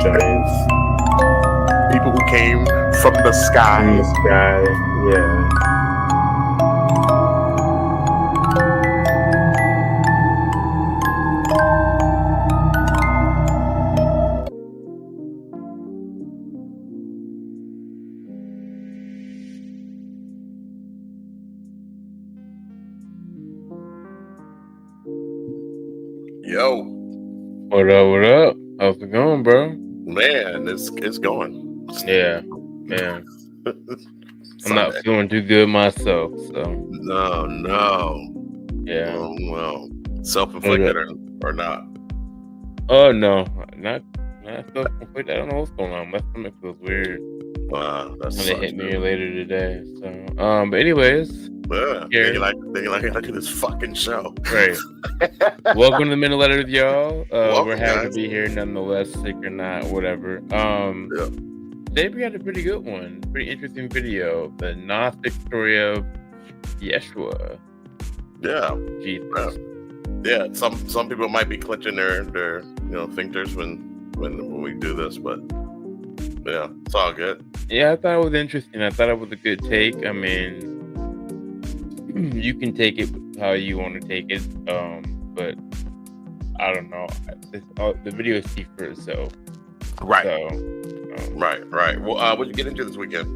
giants People who came from the in sky. the sky. Yeah. Yo, What up? What up? How's it going, bro? man, it's going. Yeah, man. I'm not Sunday. feeling too good myself, so No. yeah. Well, self-inflicted or not. Oh no, not self-inflicted. I don't know what's going on. My stomach feels weird. That's When they hit me later today. So, but anyways, yeah. They like this fucking show. right. Welcome to the Minute Letter with y'all. Welcome, we're happy guys. to be here, nonetheless, sick or not, whatever. Yeah. Today we had a pretty good one, pretty interesting video. The Gnostic Story of Yeshua. Yeah. Jesus. Yeah. Some people might be clenching their sphincters when we do this, but yeah, it's all good. Yeah, I thought it was interesting. I thought it was a good take. I mean, you can take it how you want to take it, but I don't know. The video speaks for itself. Right. So, Right. Well, what did you get into this weekend?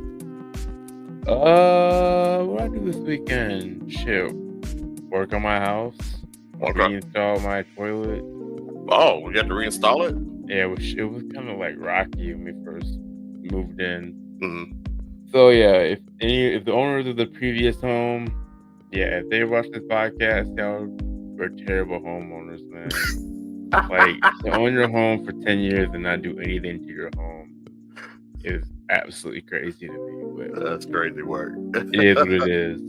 what do I do this weekend? Shit, work on my house, Okay. reinstall my toilet. Oh, we got to reinstall it? Yeah, it was kind of like rocky when we first moved in. Mm-hmm. So yeah, if the owners of the previous home, yeah, if they watch this podcast, y'all are terrible homeowners, man. Like, to own your home for 10 years and not do anything to your home is absolutely crazy to me. But That's crazy work. it is what it is.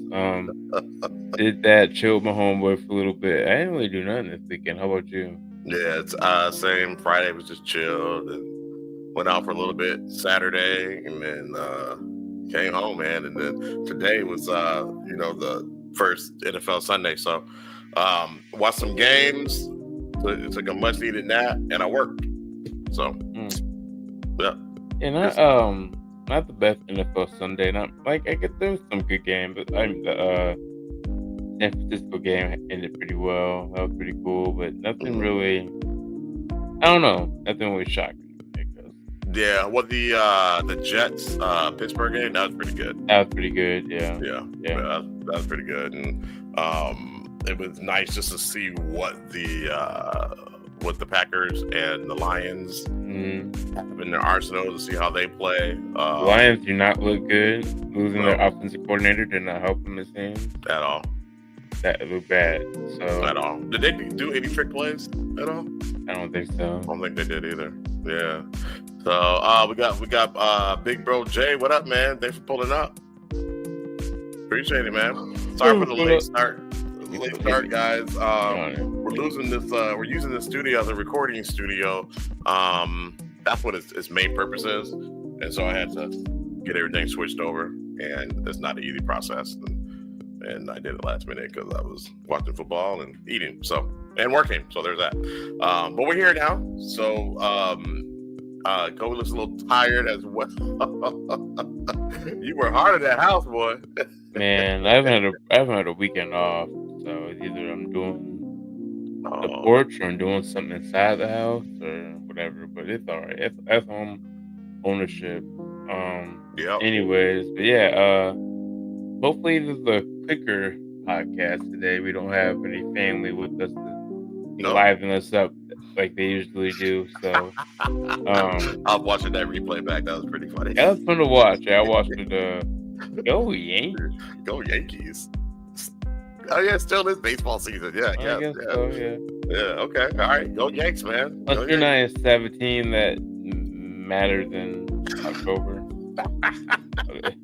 Did that, chilled my homeboy for a little bit. I didn't really do nothing this weekend. How about you? Yeah, it's same. Friday was just chilled and went out for a little bit Saturday, and then came home, man. And then today was the first NFL Sunday, so watched some games, took a much needed nap, and I worked. So yeah. And not the best NFL Sunday. Not like there was some good games, but the San Francisco game ended pretty well. That was pretty cool, but nothing really. I don't know. Nothing really shocking. Yeah, well, the Jets Pittsburgh game, that was pretty good. That was pretty good. Yeah. That was pretty good, and it was nice just to see what the Packers and the Lions have in their arsenal, to see how they play. The Lions do not look good. Losing their offensive coordinator did not help them, it seems. At all. That looked bad. So at all. Did they do any trick plays at all? I don't think so. I don't think they did either. Yeah. So we got Big Bro Jay. What up, man? Thanks for pulling up. Appreciate it, man. Sorry for the late start. Guys. We're losing this. We're using this studio as a recording studio. That's what its main purpose is, and so I had to get everything switched over, and it's not an easy process. And I did it last minute because I was watching football and eating, and working. So there's that. But we're here now. So Kobe looks a little tired as well. You were hard at that house, boy. Man, I haven't had a weekend off. So it's either I'm doing the porch or I'm doing something inside the house or whatever. But it's all right. That's home ownership. Yeah. Anyways, but yeah. Hopefully this is a quicker podcast today. We don't have any family with us to liven us up like they usually do. So I was watching that replay back. That was pretty funny. That was fun to watch. Yeah, I watched it. Go Yankees! Go Yankees! Oh yeah, it's still this baseball season. Yeah. So, yeah. Yeah. Okay. All right. Go Yanks, man. Must be nice to have a team that matters in October.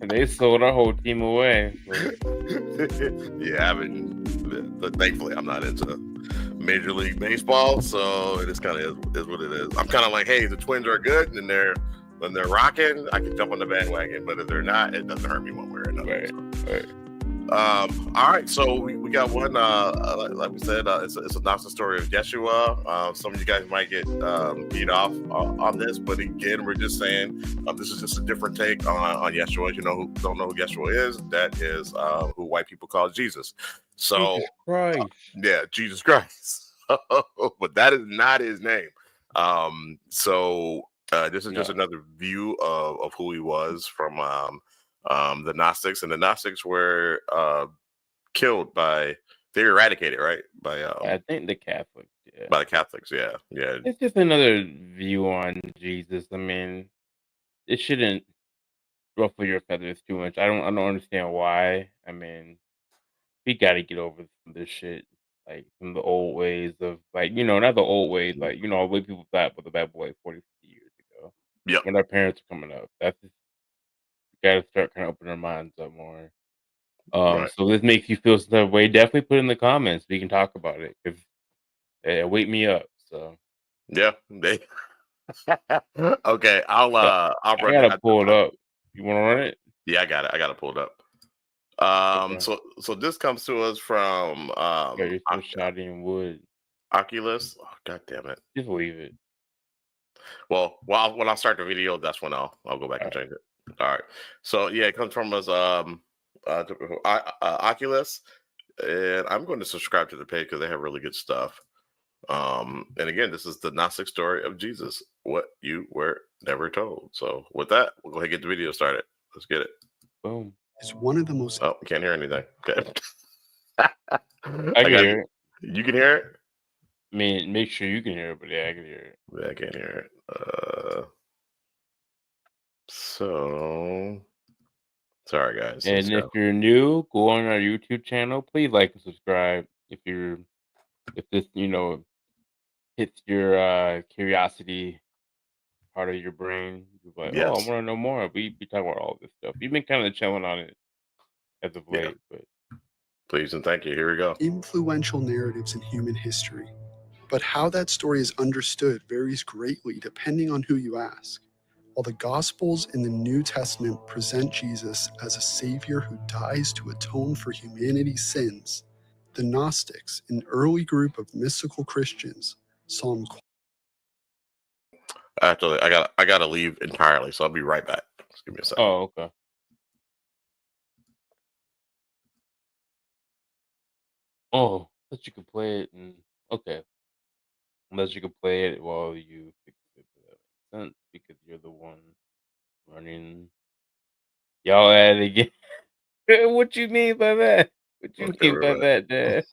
They sold our whole team away. So. Yeah, but thankfully I'm not into Major League Baseball, so it just kind of is what it is. I'm kind of like, hey, the Twins are good, and when they're rocking, I can jump on the bandwagon. But if they're not, it doesn't hurt me one way or another. Right. All right, so we got one. Like we said, it's a Gnostic story of Yeshua. Some of you guys might get beat off on this, but again, we're just saying this is just a different take on Yeshua. You know, who don't know who Yeshua is? That is who white people call Jesus. So, Jesus Christ. yeah, Jesus Christ. But that is not his name. So this is just another view of who he was from the Gnostics, and the Gnostics were killed they were eradicated, right? I think the Catholics, yeah. By the Catholics, yeah. It's just another view on Jesus. I mean, it shouldn't ruffle your feathers too much. I don't understand why. I mean, we got to get over this shit, like from the old ways of, like, not the old ways, like, the way people thought with the bad boy 40, 50 years ago. Yep. When our parents are coming up, that's just, got to start kind of opening our minds up more. Right. So this makes you feel some type of way. Definitely put in the comments. We can talk about it because wake me up. So Yeah. Okay. I'll I run gotta that. pull it up. You want to run it? Yeah, I got it. I got to pull it up. Okay. So this comes to us from Yeah, you're so shoddy in wood. Occulys. Oh, God damn it. Just leave it. Well, when I start the video, that's when I'll go back and change it. All right. So yeah, it comes from us Occulys, and I'm going to subscribe to the page because they have really good stuff. And again, this is the Gnostic story of Jesus, what you were never told. So with that, we'll go ahead and get the video started. Let's get it. Boom. It's one of the most. Oh, can't hear anything. Okay. I can hear it. You can hear it? I mean, make sure you can hear it, but yeah, I can hear it. Yeah, I can't hear it. So sorry guys. And if you're new, go on our YouTube channel. Please like and subscribe. If this hits your curiosity part of your brain, you're like, Yes. oh, I want to know more. We talk about all this stuff. You've been kind of chilling on it as of late, but please and thank you. Here we go. Influential narratives in human history, but how that story is understood varies greatly depending on who you ask. While the Gospels in the New Testament present Jesus as a savior who dies to atone for humanity's sins, the Gnostics, an early group of mystical Christians, saw him. Actually, I gotta leave entirely, so I'll be right back. Just give me a second. Oh, okay. Oh, that you can play it, and okay. Unless you can play it while you fix it, that makes sense because you're the one running. Y'all at it again. What you mean by that? What you mean by that, Dad?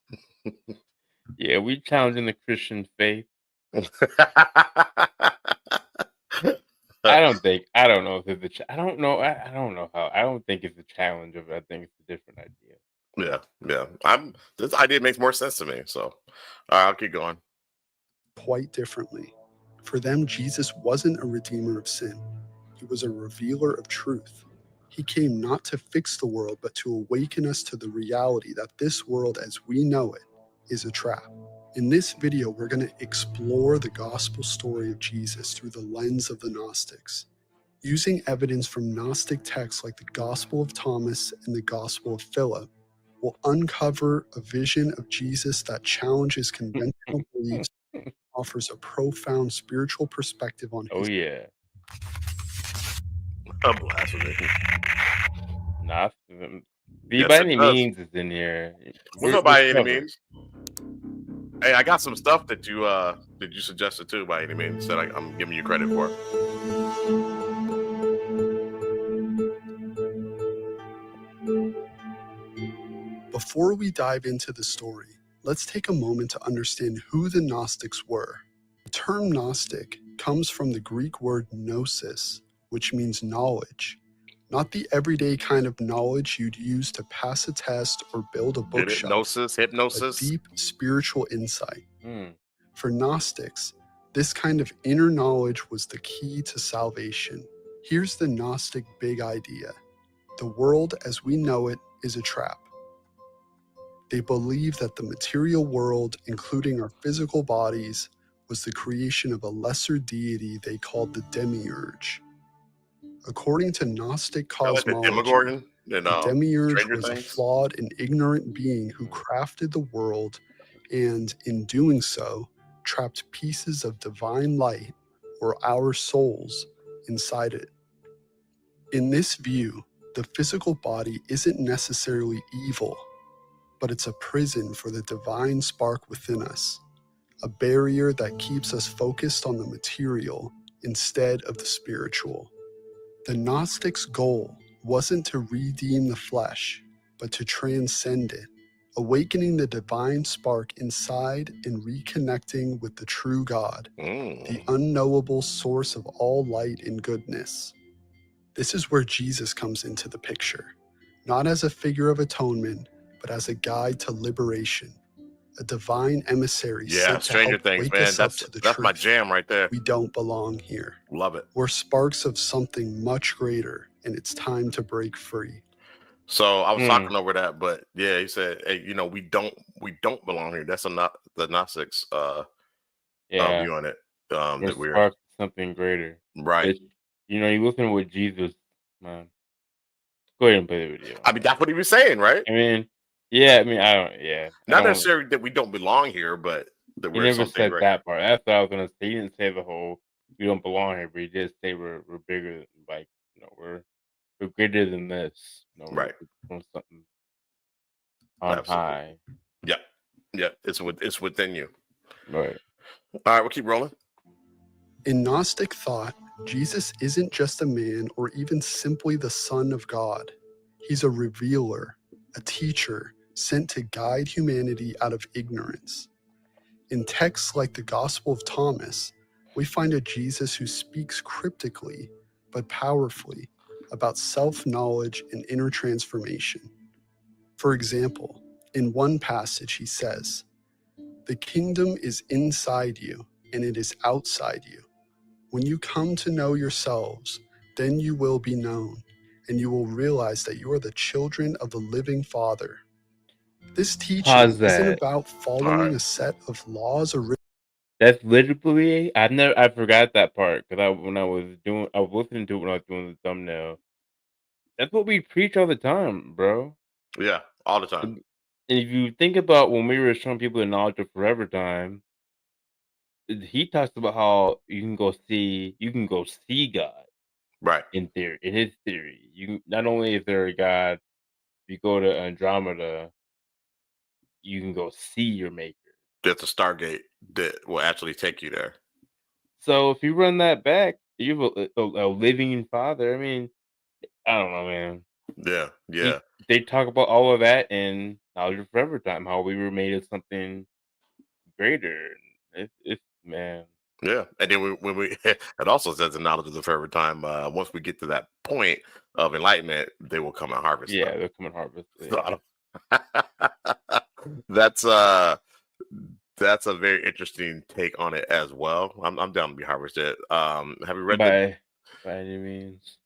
Yeah, we challenging the Christian faith. I don't know if it's I don't know how. I don't think it's a challenge of it. I think it's a different idea. Yeah. This idea makes more sense to me. So I'll keep going. Quite differently. For them, Jesus wasn't a redeemer of sin. He was a revealer of truth. He came not to fix the world, but to awaken us to the reality that this world as we know it is a trap. In this video, we're going to explore the gospel story of Jesus through the lens of the Gnostics. Using evidence from Gnostic texts like the Gospel of Thomas and the Gospel of Philip, we'll uncover a vision of Jesus that challenges conventional beliefs, offers a profound spiritual perspective on his. Oh yeah. Blasphemy. Nah, by any means is in here. We're not by any means. Hey, I got some stuff that you suggested too. By any means, that I'm giving you credit for. Before we dive into the story, let's take a moment to understand who the Gnostics were. The term Gnostic comes from the Greek word gnosis, which means knowledge. Not the everyday kind of knowledge you'd use to pass a test or build a bookshelf. Hypnosis. A deep spiritual insight. For Gnostics, this kind of inner knowledge was the key to salvation. Here's the Gnostic big idea. The world as we know it is a trap. They believe that the material world, including our physical bodies, was the creation of a lesser deity they called the demiurge. According to Gnostic cosmology, in The demiurge Stranger was a Things. flawed and ignorant being who crafted the world and, in doing so, trapped pieces of divine light, or our souls, inside it. In this view, the physical body isn't necessarily evil, but it's a prison for the divine spark within us, a barrier that keeps us focused on the material instead of the spiritual. The Gnostics' goal wasn't to redeem the flesh, but to transcend it, awakening the divine spark inside and reconnecting with the true God, the unknowable source of all light and goodness. This is where Jesus comes into the picture, not as a figure of atonement, but as a guide to liberation, a divine emissary sent to Stranger help Things, wake man. us up That's to the that's truth. my jam right there. We don't belong here. Love it. We're sparks of something much greater, and it's time to break free. So I was talking over that, but yeah, he said, "Hey, we don't belong here." That's not the Gnostics view on it. That we're spark something greater. right. It's, you listen with Jesus, man. Go ahead and play the video. I mean, that's what he was saying, right? I mean, yeah. I mean, I don't. Yeah. Not necessarily that we don't belong here, but that He we're never something said great. that part. That's what I was gonna say. He didn't say the whole "we don't belong here," but he did say we're bigger. Like, we're greater than this. Right. We're something on high. Yeah. It's within you. Right. All right, we'll keep rolling. In Gnostic thought, Jesus isn't just a man or even simply the Son of God. He's a revealer, a teacher sent to guide humanity out of ignorance. In texts like the Gospel of Thomas, we find a Jesus who speaks cryptically but powerfully about self-knowledge and inner transformation. For example, in one passage he says, "The kingdom is inside you and it is outside you. When you come to know yourselves, then you will be known, and you will realize that you are the children of the living Father." This teaching isn't about following a set of laws or That's literally, I forgot that part because I was listening to it when I was doing the thumbnail. That's what we preach all the time, bro. Yeah, all the time. And if you think about when we were showing people the knowledge of forever time, he talks about how you can go see God. Right. In his theory, you not only is there a God, if you go to Andromeda, you can go see your maker. There's a Stargate that will actually take you there. So if you run that back, you have a living Father. I mean, I don't know, man. Yeah. They talk about all of that in Knowledge of Forever Time, how we were made of something greater. It's man. Yeah, and then when we it also says in Knowledge of the Forever Time, once we get to that point of enlightenment, they will come and harvest. Yeah, they'll come and harvest. So that's a very interesting take on it as well. I'm down to be harvested. Have you read by any means?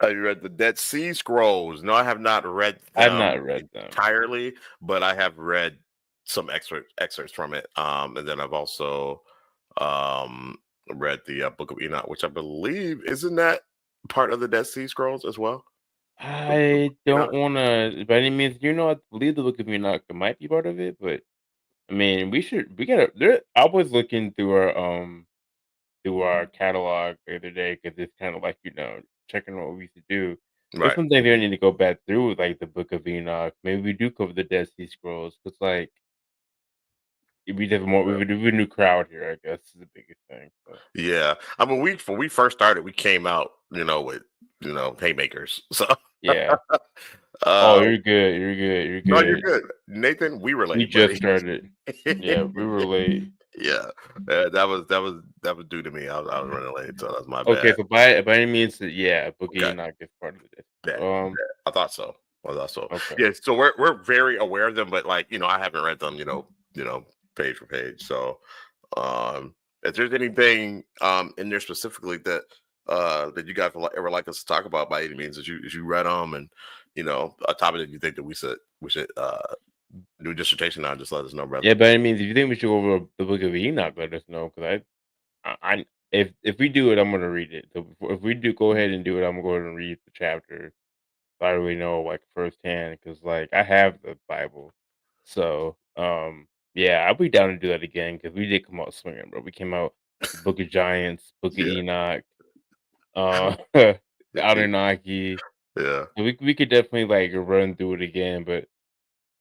Have you read the Dead Sea Scrolls? No, I have not read them. I've not read them entirely, but I have read some excerpts from it. And then I've also read the Book of Enoch, which I believe isn't that part of the Dead Sea Scrolls as well. I don't want to, by any means. I believe the Book of Enoch might be part of it, but I mean, we gotta. I was looking through our catalog the other day because it's kind of like checking what we used to do. There's some things we need to go back through, like the Book of Enoch. Maybe we do cover the Dead Sea Scrolls because, like, we have a new crowd here. I guess is the biggest thing. But. Yeah, I mean, when we first started, we came out, with haymakers. So yeah. Oh, you're good. You're good. No, you're good, Nathan. We were late. We just started. Yeah, we were late. Yeah, that was due to me. I was running late, so that's my bad. Okay, so by any means, yeah, Book of Enoch is part of it. Yeah, I thought so. Okay. Yeah, so we're very aware of them, but I haven't read them, page for page. So, if there's anything in there specifically that you guys would ever like us to talk about by any means, as you read them, and a topic that you think that we should do a dissertation on, just let us know, brother. Yeah, but I mean, if you think we should go over the Book of Enoch, let us know, because if we do it, I'm gonna read it. So if we do go ahead and do it, I'm going to read the chapter So I really know like firsthand because like I have the Bible. So yeah, I'll be down to do that again because we did come out swinging, bro. We came out the Book of Giants, Book of Yeah. Enoch, the Anunnaki. Yeah. So we could definitely like run through it again, but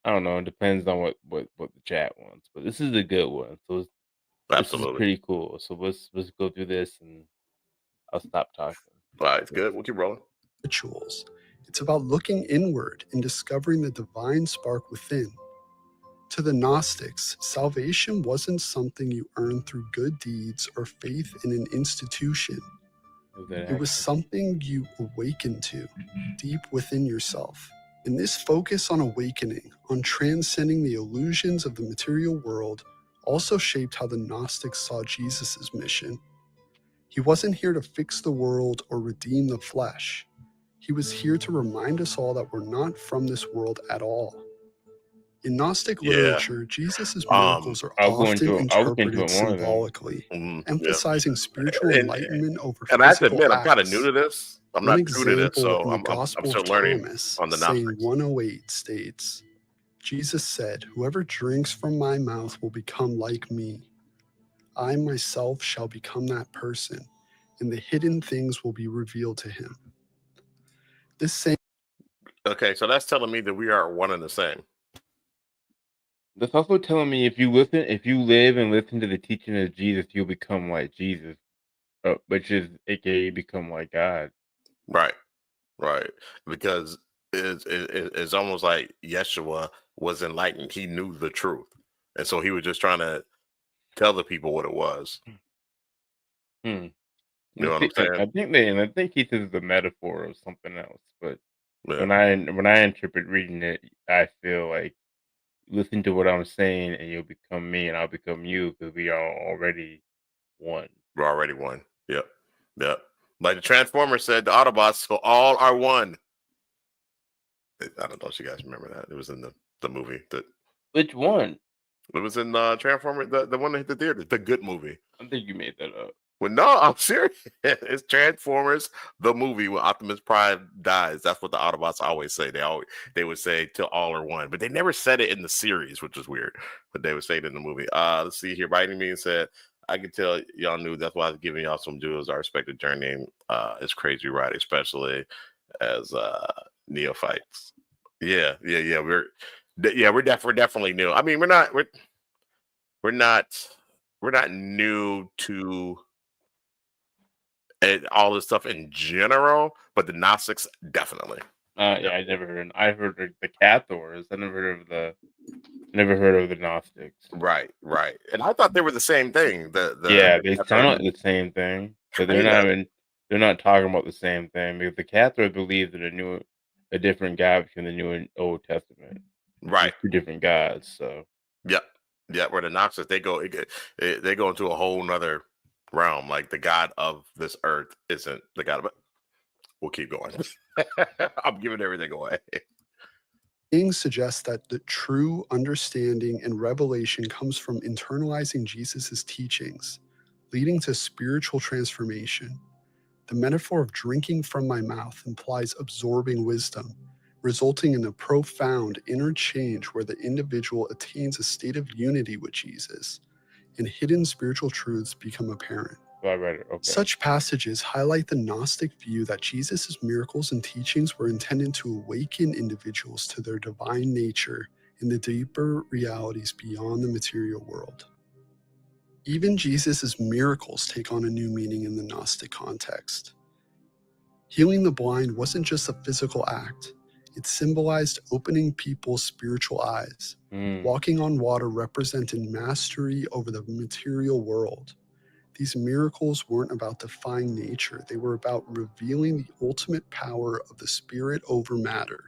I don't know. It depends on what the chat wants. But this is a good one. So this is Absolutely. pretty cool. So let's go through this and I'll stop talking. All right, it's good. We'll keep rolling. Rituals. It's about looking inward and discovering the divine spark within. To the Gnostics, salvation wasn't something you earned through good deeds or faith in an institution. It was something you awakened to deep within yourself. And this focus on awakening, on transcending the illusions of the material world, also shaped how the Gnostics saw Jesus' mission. He wasn't here to fix the world or redeem the flesh. He was here to remind us all that we're not from this world at all. In Gnostic literature, Jesus' miracles are I'll go often into it more of interpreted them. symbolically, emphasizing spiritual enlightenment over And I have to physical admit, I'm kind of acts. new to this. I'm One not true to this, example so in the I'm Gospel still of learning Thomas, on the saying Gnostics. 108 states, Jesus said, "Whoever drinks from my mouth will become like me. I myself shall become that person, and the hidden things will be revealed to him." This same Okay, so that's telling me that we are one and the same. That's also telling me if you live and listen to the teaching of Jesus, you'll become like Jesus, which is aka become like God. Right. Because it's almost like Yeshua was enlightened. He knew the truth. And so he was just trying to tell the people what it was. You know what I'm saying? I think he says the metaphor of something else, but Yeah. when I interpret reading it, I feel like listen to what I'm saying and you'll become me and I'll become you because we are already one. We're already one. Yep. Like the Transformers said, the Autobots, so all are one. I don't know if you guys remember that. It was in the movie. Which one? It was in Transformers, the one that hit the theater, the good movie. I think you made that up. Well, no, I'm serious. It's Transformers, the movie where Optimus Prime dies. That's what the Autobots always say. They would say till all are one, but they never said it in the series, which is weird. But they would say it in the movie. Let's see here. By any means said, I could tell y'all knew. That's why I was giving y'all some jewels. Our respected journey is crazy, right? Especially as neophytes. Yeah. We're definitely new. I mean, we're not new to all this stuff in general, but the Gnostics definitely. Yeah, I heard of the Cathars. I never heard of the Gnostics. Right. And I thought they were the same thing. They sound like the same thing, but they're not talking about the same thing because the Cathars believe in a different God between the New and Old Testament. Right. Two different gods. So. Yeah. Where the Gnostics they go into a whole nother realm. Like the God of this earth isn't the God of it. We'll keep going. I'm giving everything away. things suggest that the true understanding and revelation comes from internalizing Jesus' teachings, leading to spiritual transformation. The metaphor of drinking from my mouth implies absorbing wisdom, resulting in a profound inner change where the individual attains a state of unity with Jesus, and hidden spiritual truths become apparent. I read it. Okay. Such passages highlight the Gnostic view that Jesus' miracles and teachings were intended to awaken individuals to their divine nature and the deeper realities beyond the material world. Even Jesus' miracles take on a new meaning in the Gnostic context. Healing the blind wasn't just a physical act. It symbolized opening people's spiritual eyes. Walking on water represented mastery over the material world. These miracles weren't about defying nature. They were about revealing the ultimate power of the spirit over matter.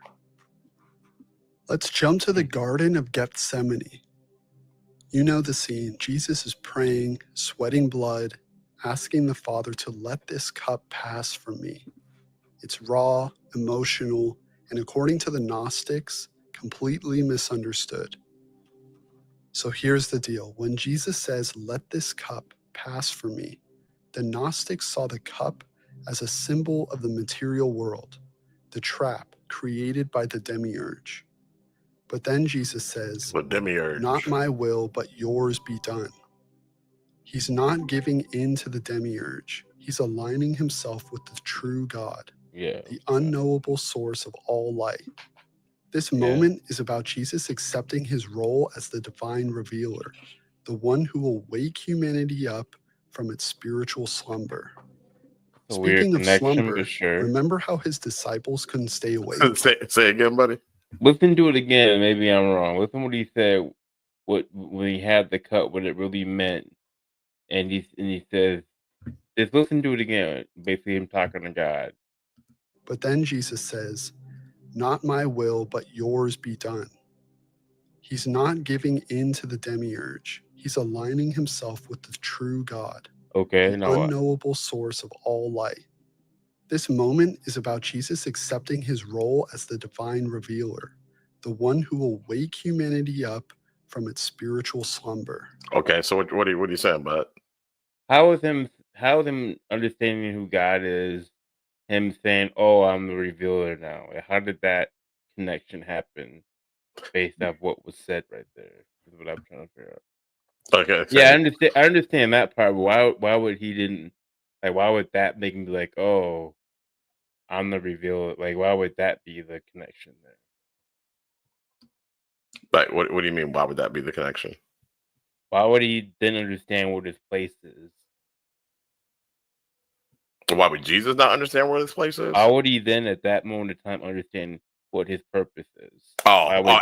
Let's jump to the Garden of Gethsemane. You know the scene. Jesus is praying, sweating blood, asking the Father to let this cup pass from me. It's raw, emotional, and according to the Gnostics, completely misunderstood. So here's the deal. When Jesus says, "Let this cup pass from me," the Gnostics saw the cup as a symbol of the material world, the trap created by the demiurge. But then Jesus says, The demiurge. not my will, but yours be done. He's not giving in to the demiurge. He's aligning himself with the true God, Yeah. the unknowable source of all light. This moment is about Jesus accepting his role as the divine revealer, the one who will wake humanity up from its spiritual slumber. A weird Speaking of connection, slumber, but sure. remember how his disciples couldn't stay awake? Say again, buddy. Listen to it again. Maybe I'm wrong. Listen what he said. When he had the cut, what it really meant, and he says, just listen to it again. Basically, him talking to God. But then Jesus says, not my will, but yours be done. He's not giving in to the demiurge. He's aligning himself with the true God, Okay, the now what? unknowable source of all light. This moment is about Jesus accepting his role as the divine revealer, the one who will wake humanity up from its spiritual slumber. Okay, so what are you saying, bud? How is him understanding who God is? Him saying, "Oh, I'm the revealer now." Like, how did that connection happen? Based off what was said right there, is what I'm trying to figure out. Okay. Yeah, I understand that part. But why would he didn't like? Why would that make me like, "Oh, I'm the revealer"? Like, why would that be the connection there? Like, what do you mean? Why would that be the connection? Why would he then understand what his place is? Why would Jesus not understand where this place is? Why would he then, at that moment in time, understand what his purpose is? Why would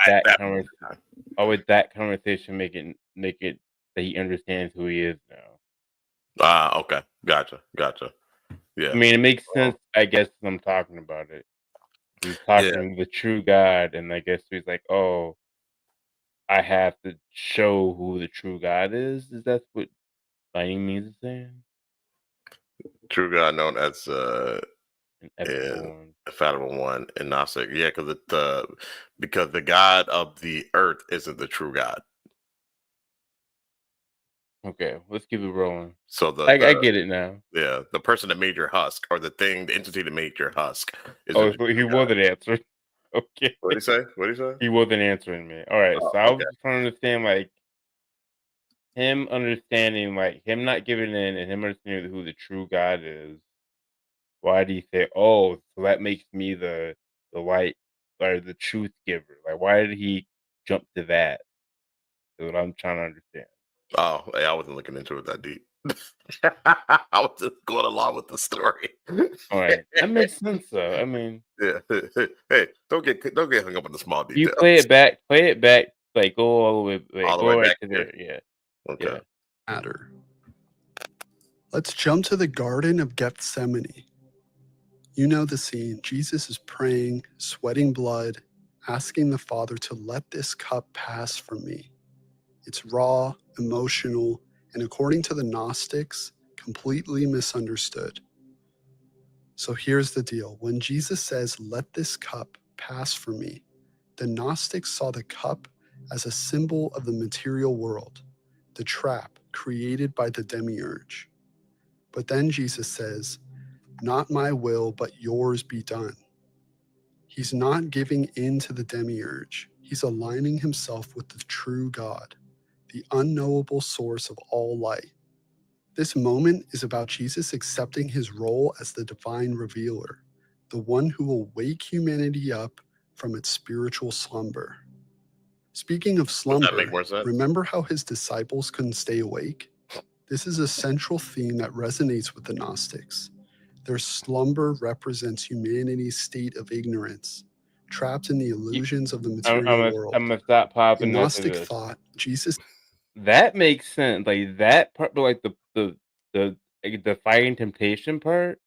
that conversation make it that he understands who he is now? Okay, gotcha. Yeah, I mean, it makes sense, I guess, when I'm talking about it. He's talking to the true God, and I guess he's like, "Oh, I have to show who the true God is." Is that what by any means is saying? True God known as An ethical one. infallible one in Gnostic. Yeah, because the God of the earth isn't the true God. Okay, let's keep it rolling. So I get it now. Yeah, the person that made your husk, or the entity that made your husk. So he wasn't answering. Okay. What did he say? He wasn't answering me. All right, so I was just trying to understand, like, him understanding, like, him not giving in and him understanding who the true God is. Why do you say, "Oh, so that makes me the light or the truth giver"? Like, why did he jump to that? Is what I'm trying to understand. Oh, hey, I wasn't looking into it that deep. I was just going along with the story. All right, that makes sense, though. I mean, yeah. Hey, don't get hung up on the small details. You play it back, like go all the way, like, all the go way right back to here. there. Yeah. Okay. Yeah. Matter. Let's jump to the Garden of Gethsemane. You know the scene. Jesus is praying, sweating blood, asking the Father to let this cup pass from me. It's raw, emotional, and according to the Gnostics, completely misunderstood. So here's the deal. When Jesus says, "Let this cup pass from me," the Gnostics saw the cup as a symbol of the material world, the trap created by the demiurge. But then Jesus says, "Not my will, but yours be done." He's not giving in to the demiurge. He's aligning himself with the true God, the unknowable source of all light. This moment is about Jesus accepting his role as the divine revealer, the one who will wake humanity up from its spiritual slumber. Speaking of slumber, make more sense? remember how his disciples couldn't stay awake? This is a central theme that resonates with the Gnostics. Their slumber represents humanity's state of ignorance, trapped in the illusions of the material world. I'm gonna stop popping In into Gnostic this. thought, Jesus. That makes sense. Like that part, but like the fighting temptation part,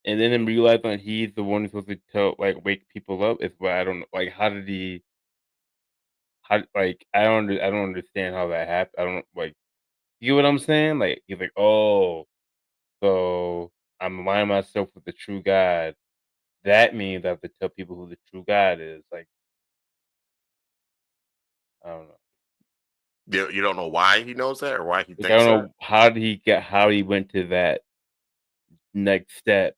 and then him realizing that he's the one who's supposed to wake people up is what I don't like. How did he? How like I don't understand how that happened. I don't like. You know what I'm saying? Like he's like, "Oh, so I'm aligning myself with the true God." That means I have to tell people who the true God is. Like, I don't know. You don't know why he knows that or why he Like, thinks I don't that? know how he went to that next step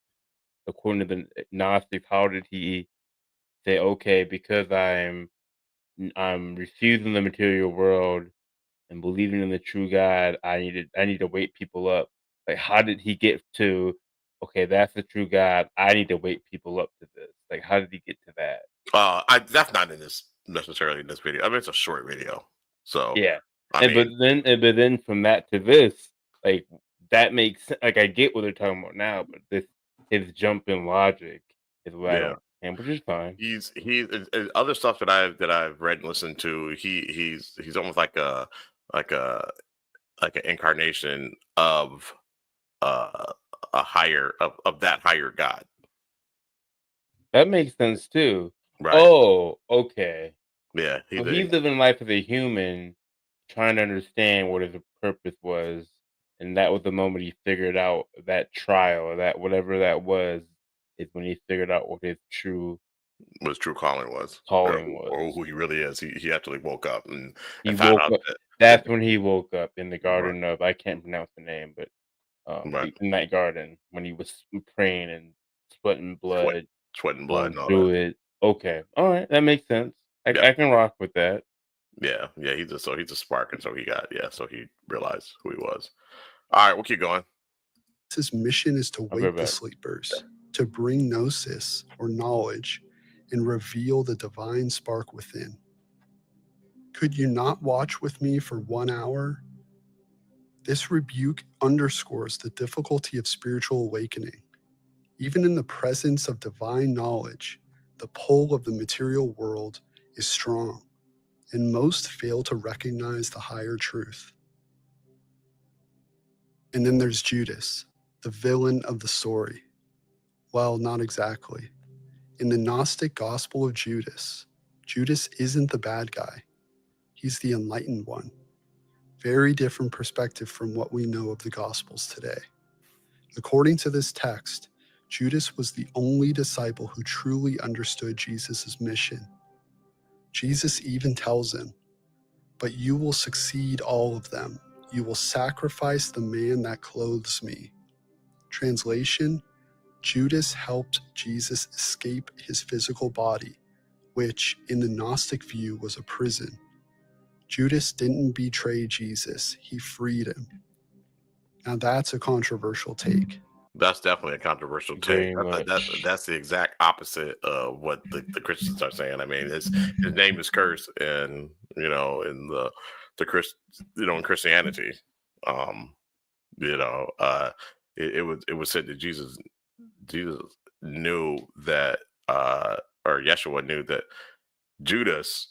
according to the Gnostics. How did he say, okay, because I'm refusing the material world and believing in the true God, I need to wake people up. Like, how did he get to? Okay, that's the true God. I need to wake people up to this. Like, how did he get to that? That's not in this necessarily in this video. I mean, it's a short video, so Yeah, I mean, but then from that to this, like that makes like I get what they're talking about now, but this his jump in logic is what I yeah. don't understand, which is fine. He's other stuff that I've read and listened to. He's almost like a like an incarnation of uh a higher of that higher God, That makes sense too. right? Oh, okay. Yeah, So he's living life as a human, trying to understand what his purpose was, and that was the moment he figured out that trial or that whatever that was, is when he figured out what his true what his true calling was, calling or was. who he really is. He actually woke up He and found woke out up. that That's when he woke up in the right, garden of I can't pronounce the name, but right, in that garden when he was praying and sweating sweat, blood, sweat and blood going and all that. through it. Okay, all right, that makes sense. Yeah, I can rock with that. yeah. He's a spark, and so he realized who he was. All right, we'll keep going. His mission is to I'll be wake the back. sleepers, to bring gnosis or knowledge and reveal the divine spark within. Could you not watch with me for 1 hour? This rebuke underscores the difficulty of spiritual awakening. Even in the presence of divine knowledge, the pull of the material world is strong, and most fail to recognize the higher truth. And then there's Judas, the villain of the story. Well, not exactly. In the Gnostic Gospel of Judas, Judas isn't the bad guy. He's the enlightened one. Very different perspective from what we know of the Gospels today. According to this text, Judas was the only disciple who truly understood Jesus' mission. Jesus even tells him, "But you will succeed all of them. You will sacrifice the man that clothes me." Translation: Judas helped Jesus escape his physical body, which, in the Gnostic view, was a prison. Judas didn't betray Jesus, he freed him. Now that's a controversial take. That's definitely a controversial take. Very much. That's the exact opposite of what the Christians are saying. I mean, his name is cursed, and in the Christ, in Christianity, um, it was said that Jesus knew that, or Yeshua knew that Judas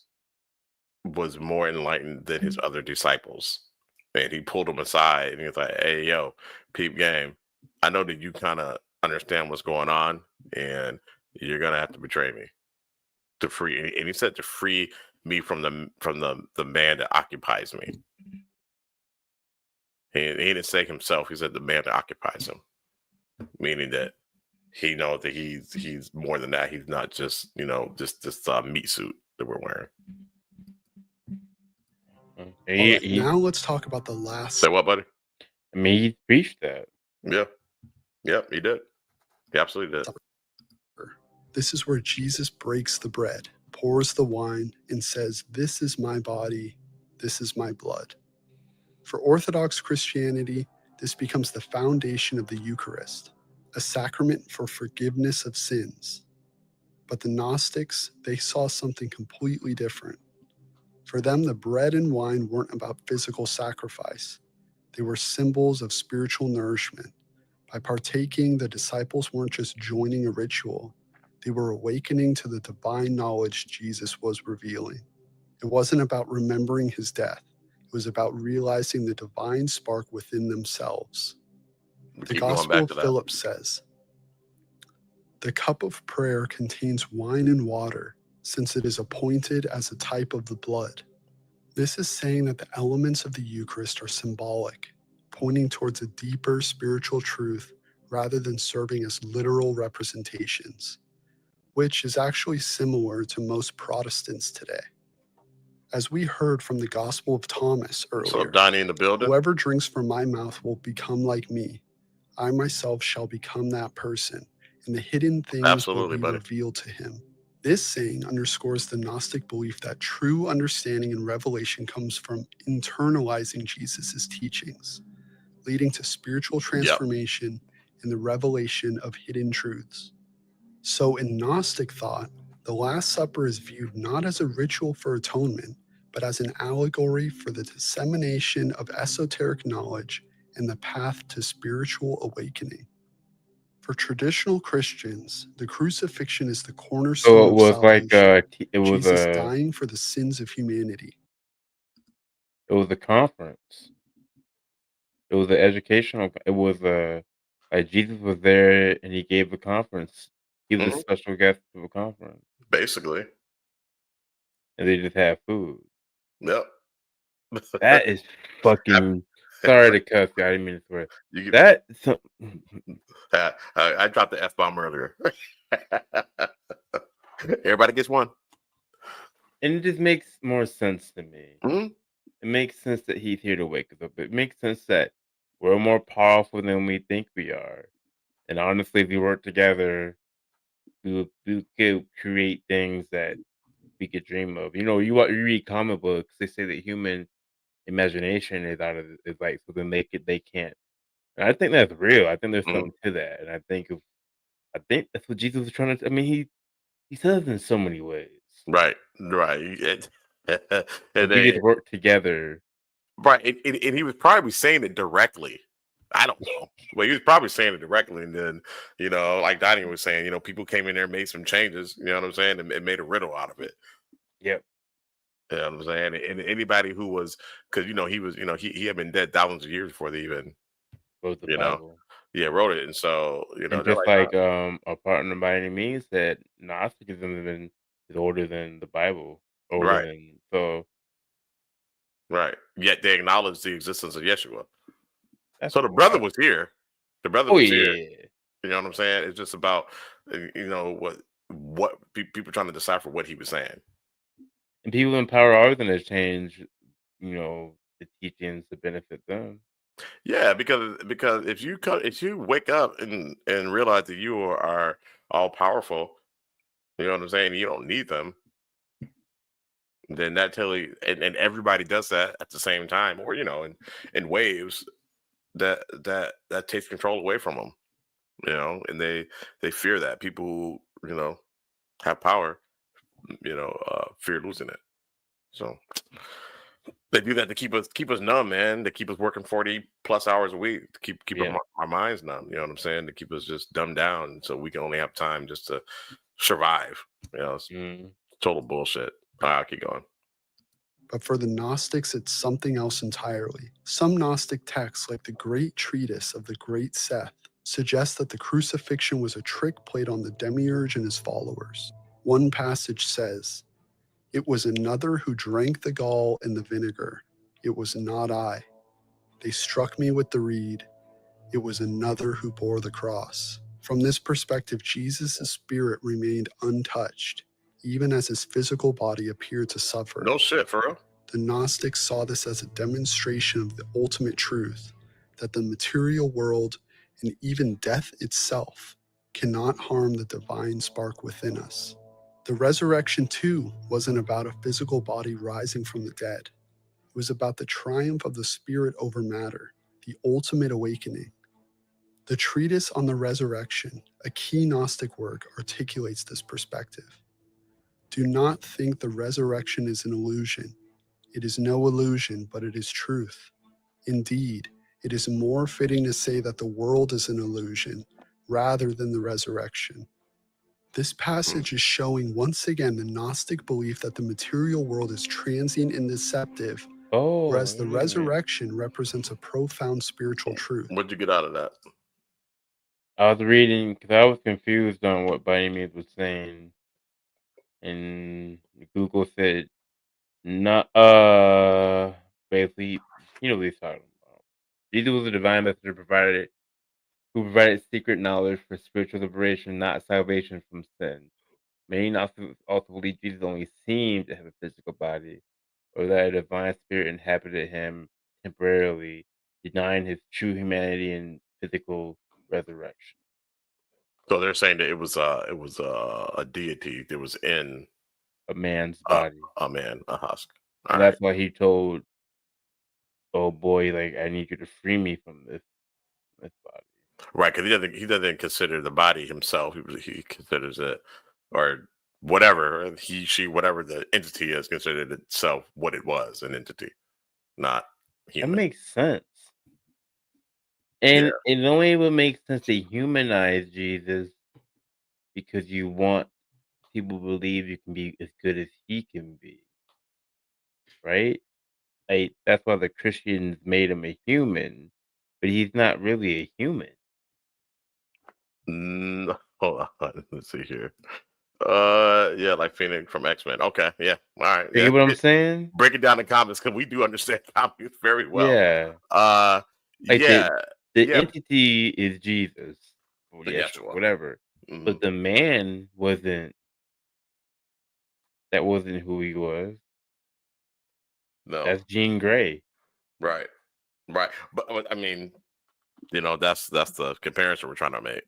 was more enlightened than his other disciples, and he pulled him aside and he was like, "Hey, yo, peep game. I know that you kind of understand what's going on, and you're gonna have to betray me to free." And he said to free me from the man that occupies me. He didn't say himself. He said the man that occupies him, meaning that he knows that he's more than that. He's not just just this meat suit that we're wearing. All right, now let's talk about the last. Say what, buddy? I mean, he preached that. Yeah. Yep, he did. He absolutely did. This is where Jesus breaks the bread, pours the wine, and says, "This is my body, this is my blood." For Orthodox Christianity, this becomes the foundation of the Eucharist, a sacrament for forgiveness of sins. But the Gnostics, they saw something completely different. For them, the bread and wine weren't about physical sacrifice. They were symbols of spiritual nourishment. By partaking, the disciples weren't just joining a ritual. They were awakening to the divine knowledge Jesus was revealing. It wasn't about remembering his death. It was about realizing the divine spark within themselves. The Gospel of Philip says, "The cup of prayer contains wine and water, since it is appointed as a type of the blood." This is saying that the elements of the Eucharist are symbolic, pointing towards a deeper spiritual truth rather than serving as literal representations, which is actually similar to most Protestants today. As we heard from the Gospel of Thomas earlier, So Donnie in the building. "Whoever drinks from my mouth will become like me. I myself shall become that person, and the hidden things will be revealed to him." This saying underscores the Gnostic belief that true understanding and revelation comes from internalizing Jesus' teachings, leading to spiritual transformation and the revelation of hidden truths. So, in Gnostic thought, the Last Supper is viewed not as a ritual for atonement, but as an allegory for the dissemination of esoteric knowledge and the path to spiritual awakening. For traditional Christians, the crucifixion is the So cornerstone it of was like salvation, it was Jesus a dying for the sins of humanity. conference. It was an educational. It was a like Jesus was there and he gave a conference. He was a Mhm. special guest of a conference, Basically. and they just had food. Yep. That is fucking. Sorry to cuss, guy. I didn't mean to swear. You That so, I dropped the F-bomb earlier. Everybody gets one. and it just makes more sense to me. Mhm. It makes sense that he's here to wake us up. It makes sense that we're more powerful than we think we are. And honestly, if we work together, we could create things that we could dream of. You know, you read comic books, they say that human imagination is out of is like so then they can't. And I think that's real. I think there's Mhm. something to that. And I think that's what Jesus was trying to. I mean, he says it in so many ways. Right. If And we then, could work together, right, and he was probably saying it directly. I don't know. Well, he was probably saying it directly, and then like Donnie was saying, people came in there, made some changes. You know what I'm saying, and made a riddle out of it. yep, You know what I'm saying, and anybody who was, because he was, he had been dead thousands of years before they even, wrote the you know, Bible. wrote it, and so And they're just like, like our partner by any means said, Gnosticism is older than the Bible, older right, than so right. Yet they acknowledge the existence of Yeshua. that's So the brother wild. was here. The brother Oh was here. yeah. You know what I'm saying? It's just about what people trying to decipher what he was saying. And people in power are going to change, the teachings to benefit them. Yeah, because if you wake up and realize that you are all powerful, you know what I'm saying? You don't need them. Then that totally and everybody does that at the same time, or in waves that takes control away from them. And they fear that people who have power, fear losing it. So they do that to keep us numb, man. To keep us working 40+ hours a week, to keep Yeah. our minds numb. You know what I'm saying? To keep us just dumbed down, so we can only have time just to survive. It's Mm. total bullshit. I'll keep going. But for the Gnostics, it's something else entirely. Some Gnostic texts, like the Great Treatise of the Great Seth, suggest that the crucifixion was a trick played on the demiurge and his followers. One passage says, "It was another who drank the gall and the vinegar. It was not I. They struck me with the reed. It was another who bore the cross." From this perspective, Jesus' spirit remained untouched, even as his physical body appeared to suffer. No shit, for real. The Gnostics saw this as a demonstration of the ultimate truth, that the material world and even death itself cannot harm the divine spark within us. The resurrection, too, wasn't about a physical body rising from the dead. It was about the triumph of the spirit over matter, the ultimate awakening. The Treatise on the Resurrection, a key Gnostic work, articulates this perspective. Do not think the resurrection is an illusion. It is no illusion, but it is truth. Indeed, it is more fitting to say that the world is an illusion rather than the resurrection. This passage is showing once again the Gnostic belief that the material world is transient and deceptive, Oh, whereas the yeah. resurrection represents a profound spiritual truth. What'd you get out of that? I was reading because I was confused on what by any means was saying, and Google said not basically what he's talking about. Jesus was a divine messenger who provided secret knowledge for spiritual liberation, not salvation from sin. Many Gnostics also believe Jesus only seemed to have a physical body, or that a divine spirit inhabited him temporarily, denying his true humanity and physical resurrection. So they're saying that it was a deity that was in a man's body. a man, a husk. So All that's right. why he told, "Oh boy, like I need you to free me from this body." Right, because he doesn't consider the body himself. He considers it, or whatever he, she, whatever the entity is, considered itself what it was, an entity, not That human. makes sense. Yeah. And it only would make sense to humanize Jesus because you want people to believe you can be as good as he can be, right? Like that's why the Christians made him a human, but he's not really a human. Hold on, let's see here. Yeah, like Phoenix from X-Men. Okay, yeah, all right, You yeah. get what I'm saying? Break it down in comics because we do understand comics very well. Yeah. Uh, Like yeah, the yeah, entity is Jesus or the Yeshua, Yeshua. whatever. Mhm. But the man wasn't who he was. No, That's Jean Grey. right, right. But I mean, that's the comparison we're trying to make.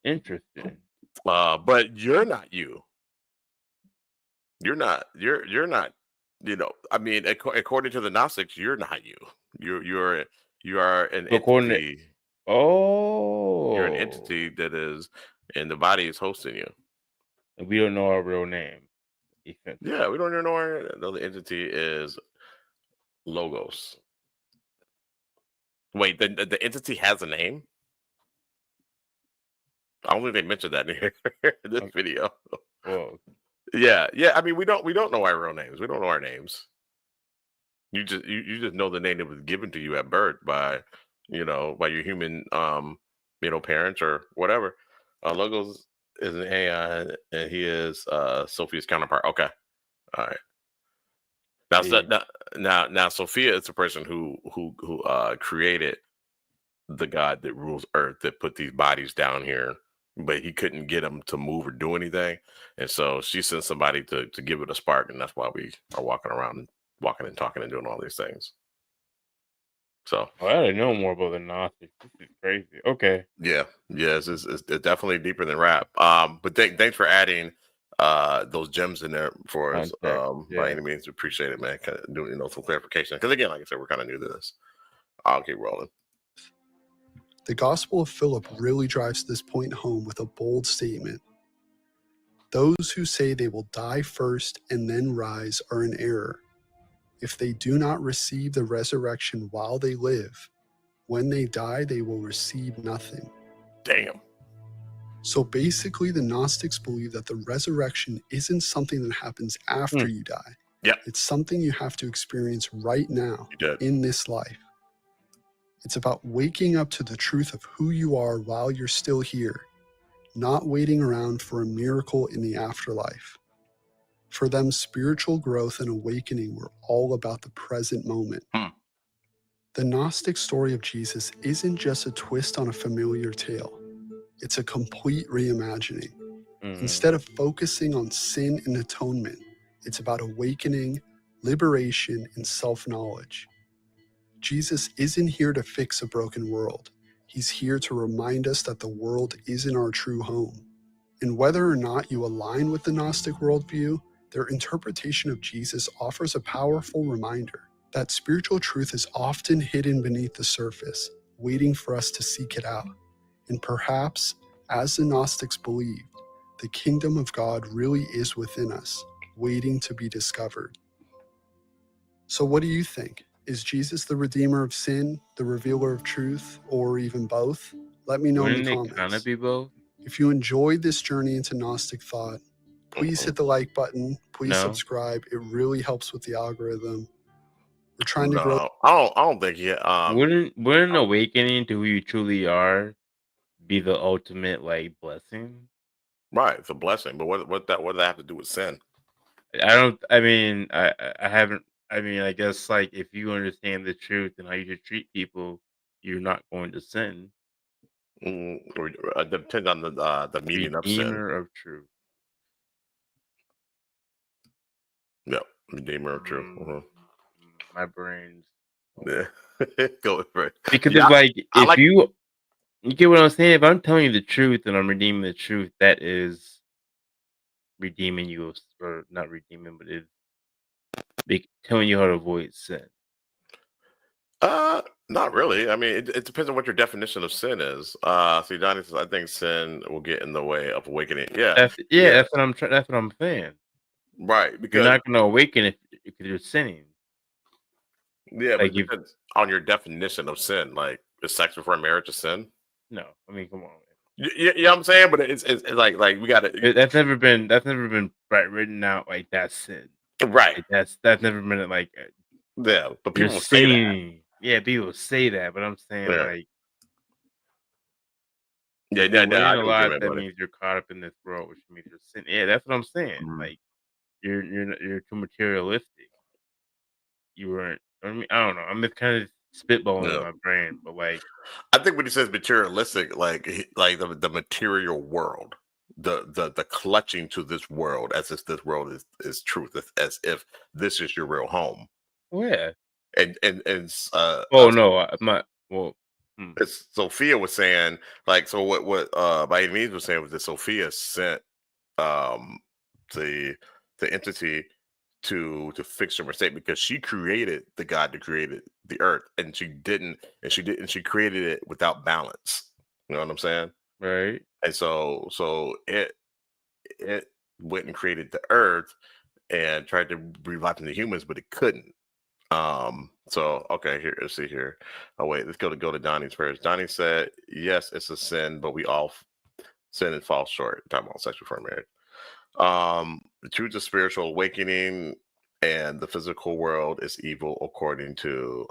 Interesting. But you're not you. You're not. You're not. I mean, according to the Gnostics, you're not you. You are an According to entity. You're an oh, entity that is, and the body is hosting you. and we don't know our real name. Essentially. Yeah, we don't even know the entity is Logos. Wait, the entity has a name? I don't think they mentioned that in here, this Okay. video. Well, Yeah. I mean, we don't know our real names. We don't know our names. You just know the name that was given to you at birth by your human parents or whatever. Logos is an AI, and he is Sophia's counterpart. Okay, all right. Now, so, now, Sophia is the person who created the God that rules Earth, that put these bodies down here, but he couldn't get them to move or do anything, and so she sent somebody to give it a spark, and that's why we are walking around, walking and talking and doing all these things. So I didn't know more about the Gnostics. This is crazy. Okay. yeah, it's definitely deeper than rap. But thanks for adding those gems in there for us. By any means, appreciate it, man. Kind of doing some clarification, because again, like I said, we're kind of new to this. I'll keep rolling. The Gospel of Philip really drives this point home with a bold statement. Those who say they will die first and then rise are in error. If they do not receive the resurrection while they live, when they die, they will receive nothing. Damn. So basically, the Gnostics believe that the resurrection isn't something that happens after you die. Yep. It's something you have to experience right now in this life. It's about waking up to the truth of who you are while you're still here, not waiting around for a miracle in the afterlife. For them, spiritual growth and awakening were all about the present moment. The Gnostic story of Jesus isn't just a twist on a familiar tale. It's a complete reimagining. Instead of focusing on sin and atonement, it's about awakening, liberation, and self-knowledge. Jesus isn't here to fix a broken world. He's here to remind us that the world isn't our true home. And whether or not you align with the Gnostic worldview, their interpretation of Jesus offers a powerful reminder that spiritual truth is often hidden beneath the surface, waiting for us to seek it out. And perhaps, as the Gnostics believed, the kingdom of God really is within us, waiting to be discovered. So what do you think? Is Jesus the redeemer of sin, the revealer of truth, or even both? Let me know in the comments. Can it be both? If you enjoyed this journey into Gnostic thought, please hit the like button. Please subscribe. It really helps with the algorithm. We're trying to grow. I don't think he. Wouldn't awakening to who you truly are be the ultimate blessing? Right, it's a blessing, but what does that have to do with sin? I haven't. I guess if you understand the truth and how you should treat people, you're not going to sin. It depends on the meaning of sin. Redeemer of truth. Yep, redeemer of truth. My brain's go for it. because it's You get what I'm saying? If I'm telling you the truth and I'm redeeming the truth, that is redeeming you, or not redeeming, but it's telling you how to avoid sin. Not really. I mean, it depends on what your definition of sin is. See, Johnny says, I think sin will get in the way of awakening. Yeah, That's what I'm trying. That's what I'm saying. right. You're Because not going to awaken if you're sinning. yeah, but Like it depends on your definition of sin. Like, is sex before marriage a sin? no, I mean, come on, man. You know what I'm saying? But it's like we got to That's never been written out like that's sin. right. Like, that's never been like Yeah, but you're people will say that. sinning. Yeah, people say that, but I'm saying Yeah. like Yeah, you're I waiting a get what you lot. mean, That buddy. means you're caught up in this world, which means you're sinning. Yeah, that's what I'm saying. Mhm. Like you're too materialistic. You weren't. I mean, I don't know. I'm just kind of spitballing in my brain, but like I think when he says materialistic, like the material world, the clutching to this world as if this world is truth, as if this is your real home. yeah. And Oh no, I'm not. Well, as Sophia was saying, like, so what by any means was saying was that Sophia sent the entity to fix her mistake because she created the God that created the earth, and she created it without balance. You know what I'm saying? right. And so it went and created the earth and tried to breathe life into humans, but it couldn't. So okay, here, let's see here. Oh wait, let's go to Donnie's first. Donnie said, yes, it's a sin, but we all sin and fall short. Talking about sex before marriage. The truth of spiritual awakening and the physical world is evil according to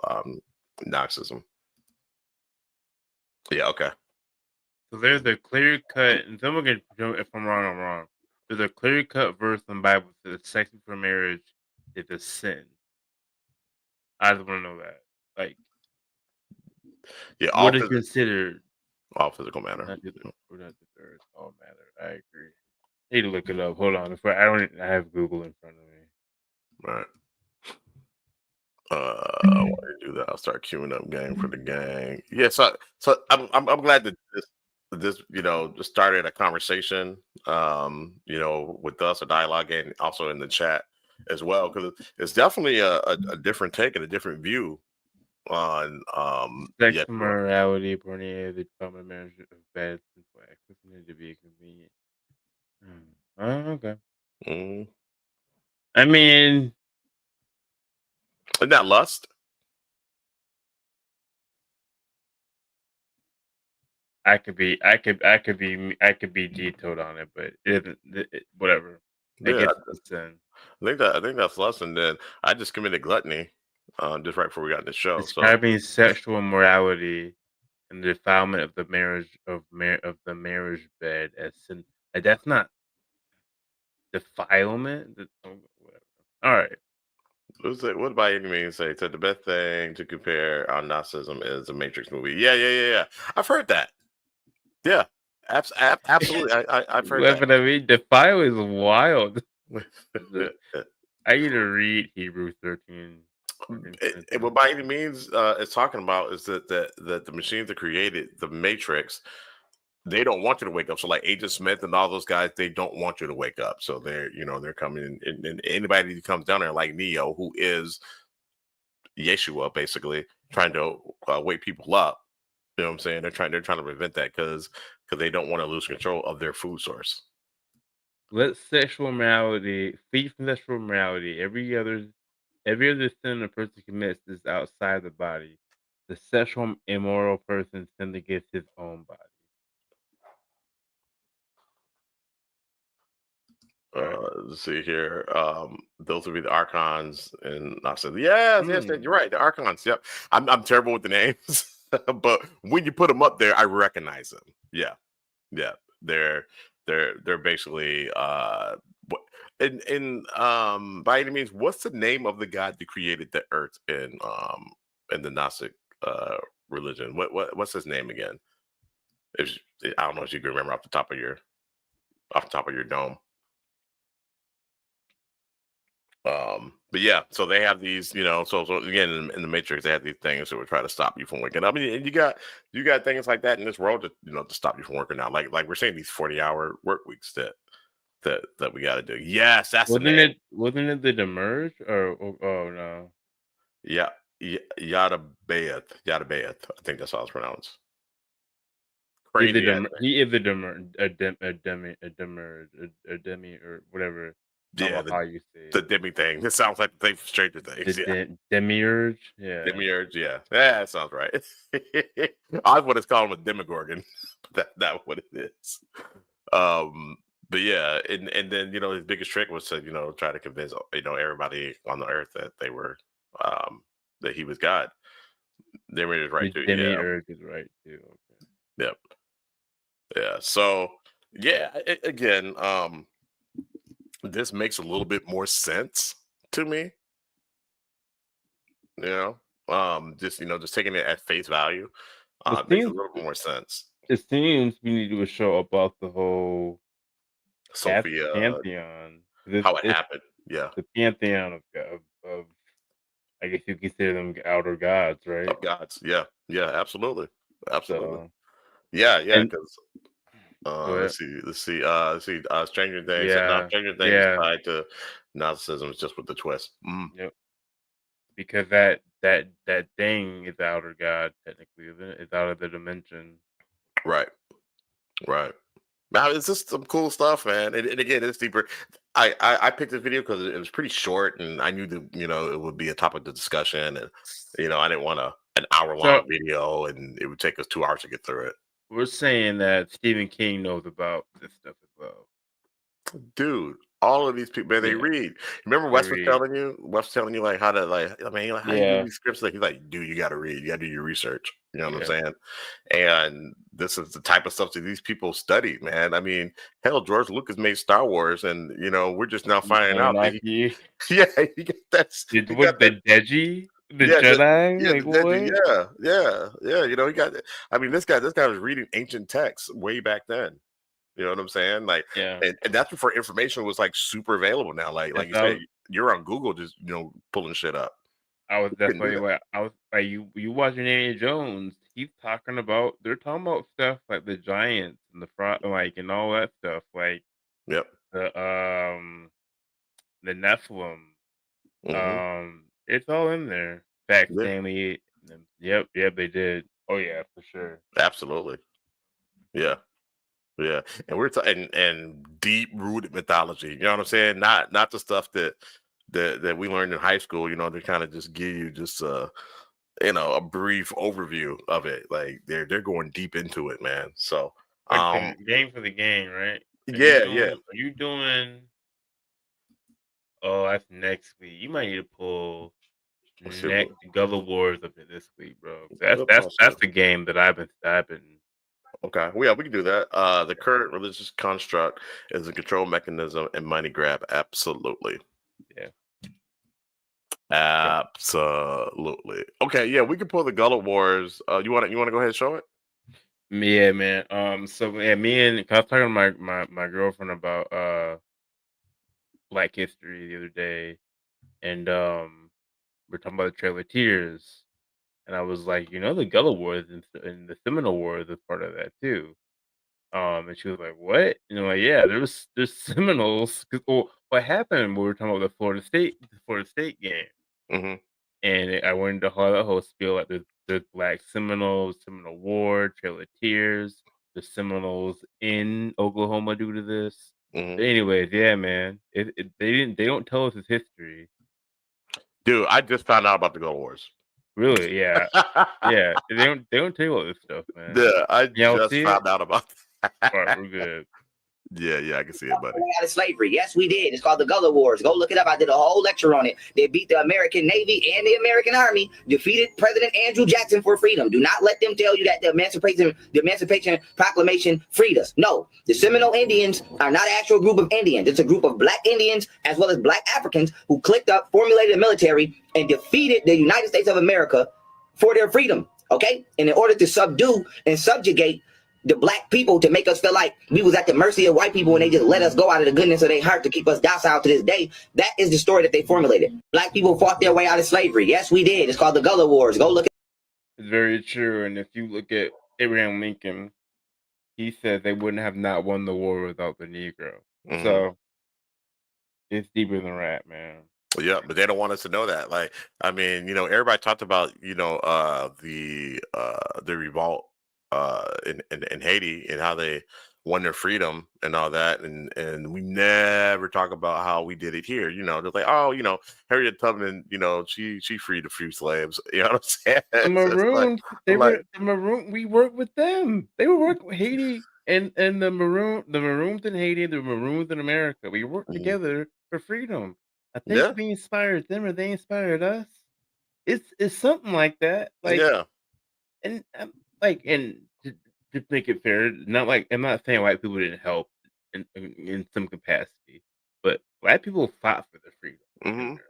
Gnosticism. Yeah, okay. So there's a clear cut, and someone can tell me if I'm wrong. I'm wrong. There's a clear cut verse in the Bible that says sex before marriage is a sin. I just want to know that. Like, Yeah, what is considered all physical matter. not the third, all matter. I agree. I need to look it up. Hold on. I have Google in front of me. Right. While you do that, I'll start queuing up gang for the gang. Yeah, so I'm glad that this just started a conversation with us, a dialogue, and also in the chat as well, because it's definitely a different take and a different view on Sex morality, pornography, the common marriage of bad sinful acts need to be convenient. Okay. I mean, isn't that lust? I could be detailed on it, but whatever. Yeah, It's sin. I think that's lust, and then I just committed gluttony just right before we got in the show. Describing sexual immorality and the defilement of the marriage bed as sin. Like, that's not defilement. Whatever. All right. What by any means say the best thing to compare on Gnosticism is a Matrix movie? Yeah. I've heard that. Yeah, absolutely. I've heard that. But I mean, defile is wild. I need to read Hebrew 13. What by any means is talking about is that the machines that created the Matrix, they don't want you to wake up. So like Agent Smith and all those guys, they don't want you to wake up. So they're coming in, and anybody who comes down there like Neo, who is Yeshua, basically trying to wake people up. You know what I'm saying? They're trying to prevent that because they don't want to lose control of their food source. Let sexual morality feed from sexual morality. Every other sin a person commits is outside the body. The sexual immoral person sin against his own body. Let's see here. Those would be the archons, and I said, yes, you're right. The archons. Yep. I'm terrible with the names, but when you put them up there, I recognize them. Yeah. They're basically by any means, what's the name of the god that created the earth in the Gnostic religion? What's his name again? I don't know if you can remember off the top of your dome. But yeah, so they have these, so again in the Matrix, they have these things that would try to stop you from waking up. And you got things like that in this world to stop you from working out. Like we're saying, these 40-hour work weeks that we got to do. Yes, that's the name. Wasn't it the Demerge or oh no? Yeah, Yada Bayeth. I think that's how it's pronounced. Crazy. He is a demi or whatever. Yeah, how you say it. The demi thing. This sounds like the thing from Stranger Things. Demiurge. Yeah. Demiurge. Yeah, that sounds right. I was what it's called with Demogorgon. That's what it is. But yeah, and then his biggest trick was to try to convince everybody on the earth that they were that he was God. Demiurge is right too. Demiurge is right too. Okay. Yep. Yeah. So yeah, again, this makes a little bit more sense to me. Just taking it at face value makes a little bit more sense. It seems we need to do a show about the whole Sophia pantheon. How it happened. Yeah. The pantheon of I guess you consider them outer gods, right? Of gods. Yeah. Yeah, absolutely. So, yeah, because let's see. Stranger Things. Yeah. Stranger Things is tied to Gnosticism. It's just with the twist. Yep. Because that thing is outer god, technically, isn't it? It's out of the dimension. Right. Now, it's just some cool stuff, man. And again, it's deeper. I picked this video because it was pretty short, and I knew that it would be a topic of discussion, and I didn't want an hour-long video, and it would take us 2 hours to get through it. We're saying that Stephen King knows about this stuff as well. Dude, all of these people, man, they read. Remember Wes was telling you like how to how you do these scripts. Like he's like, dude, you got to read. You got to do your research. You know what I'm saying? And this is the type of stuff that these people study, man. I mean, hell, George Lucas made Star Wars, and we're just now finding out that he got that. The Deji. The Jedi? Yeah. He got. I mean, this guy was reading ancient texts way back then. You know what I'm saying? Like, and that's before information was like super available now. Like you said, you're on Google just pulling shit up. That's why I was like, you watching Indiana Jones? They're talking about stuff like the giants and the frog, like, and all that stuff. Like, the Nephilim. It's all in there. Fact, Stanley. Yep, they did. Oh yeah, for sure. Absolutely. Yeah. And we're talking and deep rooted mythology. You know what I'm saying? Not the stuff that we learned in high school. They kind of just give you just a brief overview of it. Like they're going deep into it, man. So game for the game, right? Are you doing? Oh, that's next week. You might need to pull next Gullah Wars up to this week, bro. That's the game that I've been. Okay, well, yeah, we can do that. The current religious construct is a control mechanism and money grab. Absolutely. Yeah. Absolutely. Okay, yeah, we can pull the Gullah Wars. You want to go ahead and show it? Yeah, man. So yeah, I was talking to my girlfriend about Black history the other day, and we're talking about the Trail of Tears. And I was like, the Gullah Wars and the Seminole Wars is part of that too. And she was like, "What?" And I'm like, "Yeah, there's Seminoles." What happened when we were talking about the Florida State game? And I went into the whole spiel like there's Black Seminoles, Seminole War, Trail of Tears, the Seminoles in Oklahoma due to this. But anyways, yeah, man, they don't tell us its history. Dude, I just found out about the Gullah Wars. Really? Yeah. Yeah. They don't tell you all this stuff, man. Yeah, I just found out about that. All right, we're good. Yeah, I can see it, buddy. Out of slavery. Yes, we did. It's called the Gullah Wars. Go look it up. I did a whole lecture on it. They beat the American Navy and the American Army, defeated President Andrew Jackson for freedom. Do not let them tell you that the Emancipation Proclamation freed us. No, the Seminole Indians are not an actual group of Indians. It's a group of Black Indians as well as Black Africans who clicked up, formulated a military, and defeated the United States of America for their freedom. Okay? And in order to subdue and subjugate the black people to make us feel like we was at the mercy of white people and they just let us go out of the goodness of their heart to keep us docile to this day. That is the story that they formulated. Black people fought their way out of slavery. Yes, we did. It's called the Gullah Wars. Go look at It's very true. And if you look at Abraham Lincoln, he said they wouldn't have not won the war without the Negro. Mhm. So it's deeper than that, man. Yeah, but they don't want us to know that. Like, I mean, everybody talked about, the revolt in Haiti and how they won their freedom and all that, and we never talk about how we did it here. They're like, oh, Harriet Tubman, she freed a few slaves. You know what I'm saying? The So it's Maroons, like- the Maroon. We worked with them. They were working with Haiti and the Maroons in Haiti, the Maroons in America. We worked Mhm. together for freedom. I think Yeah. we inspired them, or they inspired us. It's something like that. Like, yeah, and and to make it fair, not like I'm not saying white people didn't help in some capacity, but white people fought for their freedom. in Mhm. America.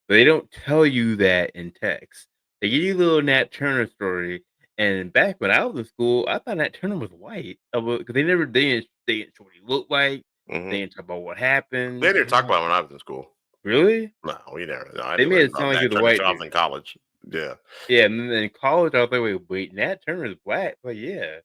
But they don't tell you that in text. They give you a little Nat Turner story, and back when I was in school, I thought Nat Turner was white because they didn't show what he looked like. Mhm. They didn't talk about what happened. They didn't talk about it when I was in school. Really? No, we never. No, I They knew made it about sound like Nat he was a Turner white till I was dude. in college. Yeah. Yeah, and then in college, I was like, wait, Nat Turner is black. Like, yeah.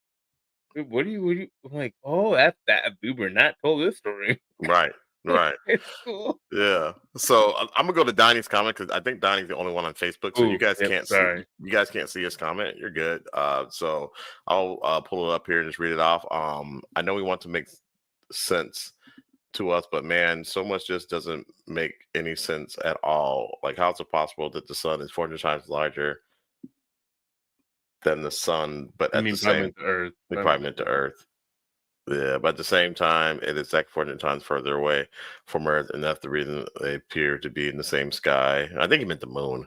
What do you? I'm like, oh, that's that. We were not told this story. Right. Right. It's cool. Yeah. So I'm gonna go to Donnie's comment because I think Donnie's the only one on Facebook. So you Ooh, guys yep, can't sorry. see. You guys can't see his comment. You're good. So I'll pull it up here and just read it off. I know we want to make sense to us, but man, so much just doesn't make any sense at all. Like, how is it possible that the sun is 400 times larger than the sun, but I at mean, the probably same, meant the Earth. they probably meant the Earth. Yeah, but at the same time, it is like 400 times further away from Earth, and that's the reason they appear to be in the same sky. I think he meant the moon.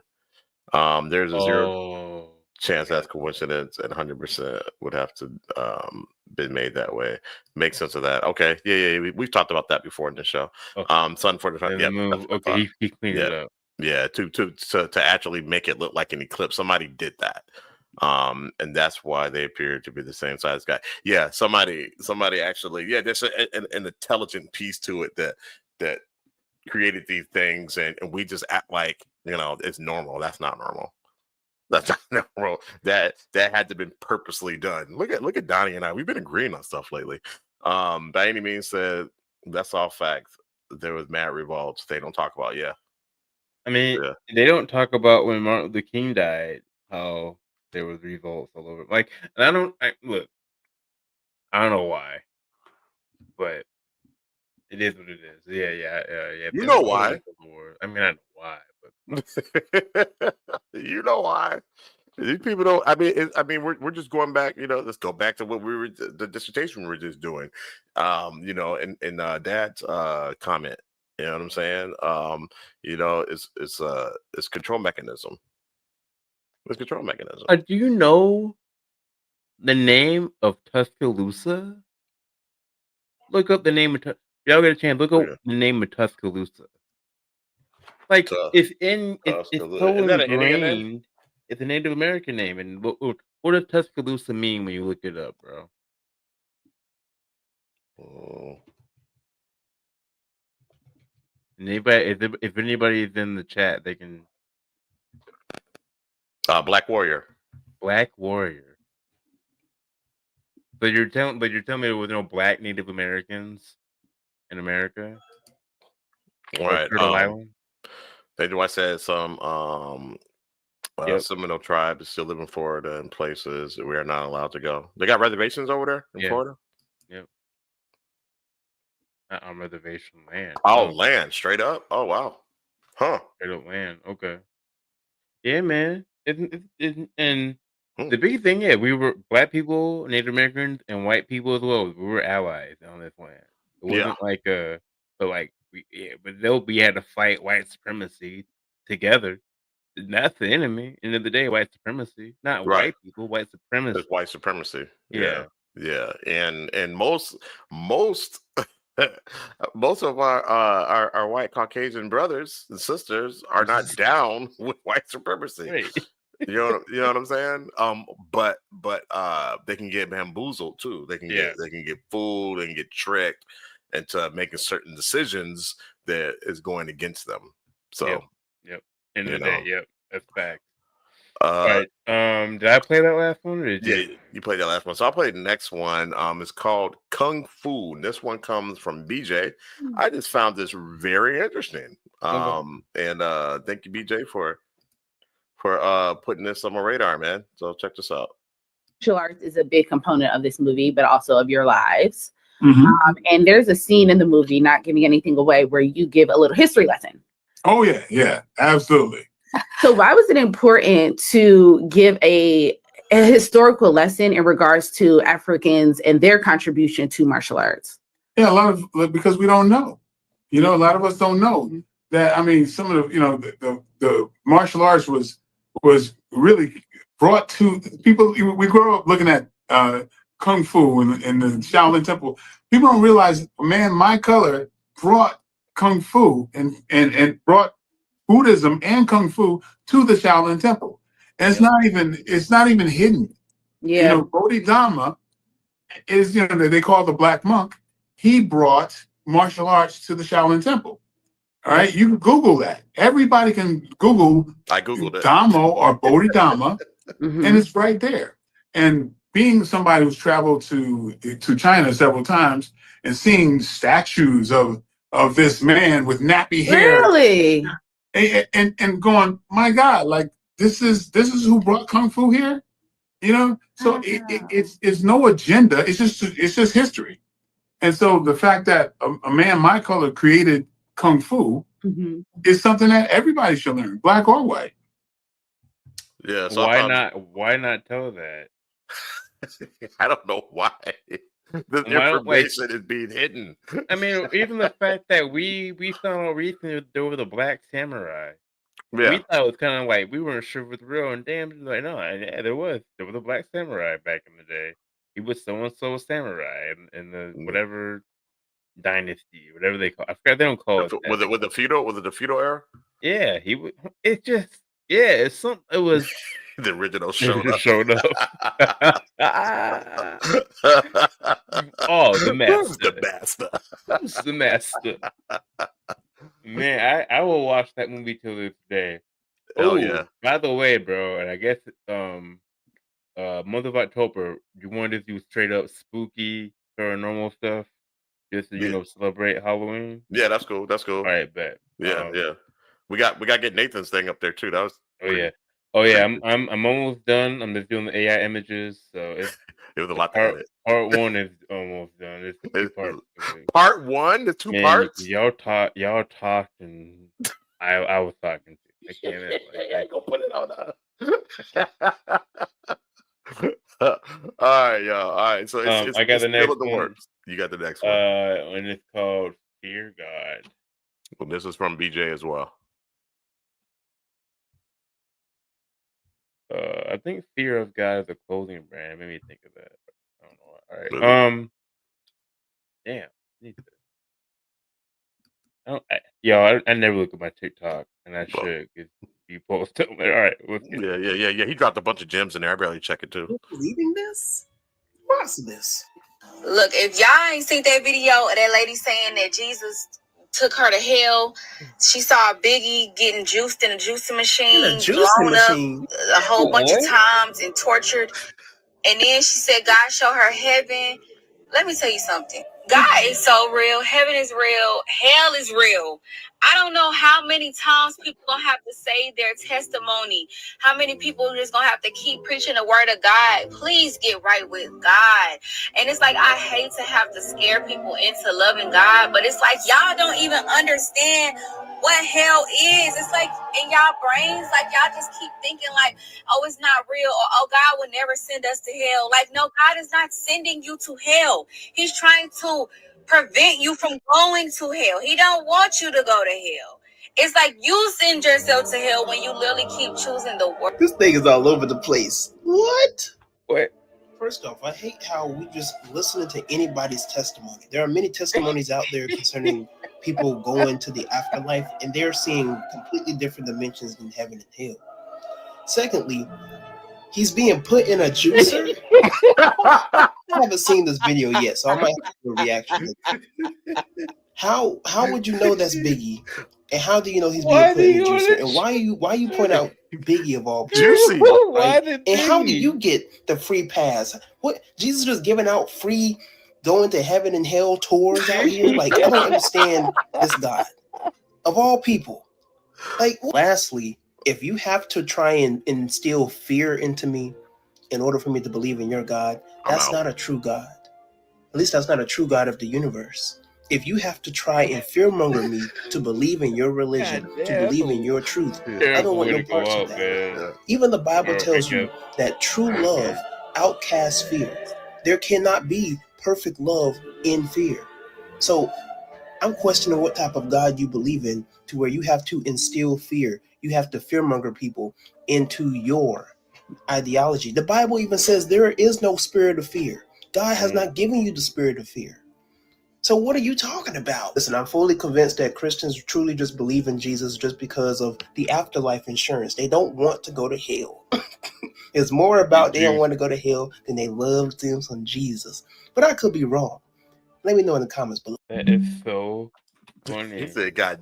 There's a zero Oh, chance yeah. that's coincidence, and 100% would have to been made that way. Make sense of that. Okay, yeah. We've talked about that before in the show. Okay. Sun 400 times. And Yeah, the moon. that's what I Okay, thought. he cleaned it up. Yeah, to actually make it look like an eclipse. Somebody did that. And that's why they appear to be the same size guy. Yeah, somebody actually, there's an intelligent piece to it that created these things, and we just act like it's normal. That's not normal. That's not normal. That had to been purposely done. Look at Donnie and I. We've been agreeing on stuff lately. By any means said, that's all facts. There was mad revolts. They don't talk about. Yeah. I mean, Yeah. they don't talk about when Martin Luther King died, how there was revolts all over. Like, and look, I don't know why, but it is what it is. Yeah. You know why. I mean, I know why, but You know why. These people don't. I mean, we're just going back. Let's go back to what we were the dissertation we were just doing. In Dad's comment. You know what I'm saying? It's control mechanism. It's control mechanism. do you know the name of Tuscaloosa? Look up the name of y'all get a chance. Look up the name of Tuscaloosa. Like, it's Tuscaloosa. so Is that an Indian name? ingrained. It's a Native American name, and what does Tuscaloosa mean when you look it up, bro? And if anybody is in the chat, they can. Black warrior. Black warrior. But you're telling me there was no black Native Americans in America? Right. Turtle Island? They do. I said some Seminole tribe is still live in Florida and places we are not allowed to go. They got reservations over there in Florida? Yep. Not on reservation land. Oh, land, straight up? Oh, wow. Huh. Straight up land. Okay. Yeah, man. And the big thing, we were black people, Native Americans, and white people as well. We were allies on this land. It wasn't we had to fight white supremacy together. That's the enemy. End of the day, white supremacy, not white people, white supremacy. It's white supremacy. Yeah. And most most of our white Caucasian brothers and sisters are not down with white supremacy. Right. You know what I'm saying? but they can get bamboozled too. They can get fooled and get tricked into making certain decisions that is going against them. So End of the day, that's fact. All right. Did I play that last one? Or did you? You played that last one. So I'll play the next one. It's called Kung Fu. And this one comes from BJ. I just found this very interesting. And thank you, BJ, for putting this on my radar, man. So check this out. Martial arts is a big component of this movie, but also of your lives. Mm-hmm. And there's a scene in the movie, not giving anything away, where you give a little history lesson. Oh yeah, absolutely. So why was it important to give a historical lesson in regards to Africans and their contribution to martial arts? Yeah, because we don't know. A lot of us don't know that. I mean, some of the the martial arts was really brought to people. We grew up looking at Kung Fu in the Shaolin Temple. People don't realize, man, my color brought Kung Fu and brought Buddhism and Kung Fu to the Shaolin Temple. And it's not even hidden. Yeah. Bodhidharma is, they call the black monk. He brought martial arts to the Shaolin Temple. All right. You can Google that. Everybody can Google. I Googled it. Dhammo or Bodhidharma, and it's right there. And being somebody who's traveled to China several times and seeing statues of this man with nappy hair. Really? And going, my God, like this is who brought Kung Fu here, So it's no agenda. It's just history. And so the fact that a man my color created Kung Fu is something that everybody should learn, black or white. Yeah. So why not tell that? I don't know why. The information is being hidden. I mean, even the fact that we found out recently there was a black samurai. Yeah. We thought it was kind of like we weren't sure if it was real, and damn, like no, yeah, there was a black samurai back in the day. He was so and so samurai in the whatever dynasty, whatever they call. I forgot they don't call it. Was it the feudal era? Yeah, he was. It just it was. The original showed up. Oh, the master. The master. Man, I will watch that movie till this day. Oh yeah. By the way, bro, and I guess month of October, you wanted to do straight up spooky paranormal stuff just to celebrate Halloween. Yeah, that's cool. All right, bet. Yeah, yeah. We got to get Nathan's thing up there too. That was Oh yeah, I'm almost done. I'm just doing the AI images, so it was a lot. Part one is almost done. It's 2 parts. Part one, the 2 parts. Y'all talked, and I was talking too. I can't. I go put it on. All right, y'all. All right, so it's I got the next one. You got the next one, and it's called Fear God. Well, this is from BJ as well. I think Fear of God is a clothing brand. Made me think of that. I don't know. All right. Damn. I never look at my TikTok, and I should because you post them. All right. Yeah. He dropped a bunch of gems in there. I barely check it too. You're believing this? What's this? Look, if y'all ain't seen that video of that lady saying that Jesus took her to hell, she saw Biggie getting juiced in a juicing machine, blown up a whole bunch of times and tortured. And then she said God showed her heaven. Let me tell you something. God is so real. Heaven is real. Hell is real. I don't know how many times people gonna have to say their testimony. How many people are just gonna have to keep preaching the word of God. Please get right with God. And it's like, I hate to have to scare people into loving God, but it's like y'all don't even understand what hell is. It's like in y'all brains, like y'all just keep thinking like, oh, it's not real, or oh, God would never send us to hell. Like, no, God is not sending you to hell. He's trying to prevent you from going to hell. He don't want you to go to hell. It's like you send yourself to hell when you literally keep choosing the word. This thing is all over the place. What? What? First off, I hate how we just listening to anybody's testimony. There are many testimonies out there concerning people going to the afterlife, and they're seeing completely different dimensions than heaven and hell. Secondly, He's being put in a juicer. I haven't seen this video yet, so I might have to do a reaction. How would you know that's Biggie? And how do you know he's being put in a juicer? And why you point out Biggie of all people? Juicy. Right? And how do you get the free pass? What, Jesus just giving out free going to heaven and hell tours out here? Like, I don't understand this God of all people. Like, lastly, if you have to try and instill fear into me in order for me to believe in your God, that's not a true God. At least that's not a true God of the universe. If you have to try and fearmonger me to believe in your religion, to believe in your truth, I don't want no parts of that. Even the Bible tells you that true love outcasts fear. There cannot be perfect love in fear. So I'm questioning what type of God you believe in, to where you have to instill fear. You have to fearmonger people into your ideology. The Bible even says there is no spirit of fear. God has not given you the spirit of fear. So what are you talking about? Listen, I'm fully convinced that Christians truly just believe in Jesus just because of the afterlife insurance. They don't want to go to hell. It's more about they don't want to go to hell than they love them some Jesus. But I could be wrong. Let me know in the comments below. That is so funny. He said it got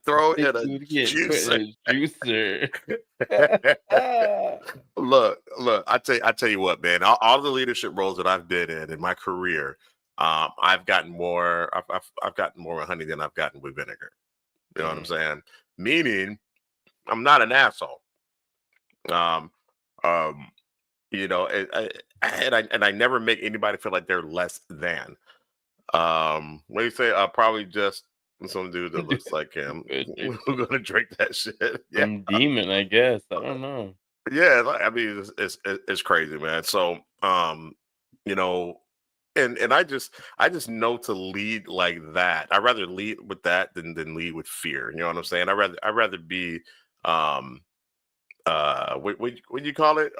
thrown in a juicer. Look, I tell you what, man. All the leadership roles that I've been in my career, I've gotten more. I've gotten more with honey than I've gotten with vinegar. You know what I'm saying? Meaning, I'm not an asshole. You know, and I never make anybody feel like they're less than. What do you say? Probably just some dude that looks like him. We're gonna drink that shit. Yeah, demon, I guess. I don't know. Yeah, I mean, it's crazy, man. So, you know, and I just know to lead like that. I'd rather lead with that than lead with fear. You know what I'm saying? I'd rather be, what you call it?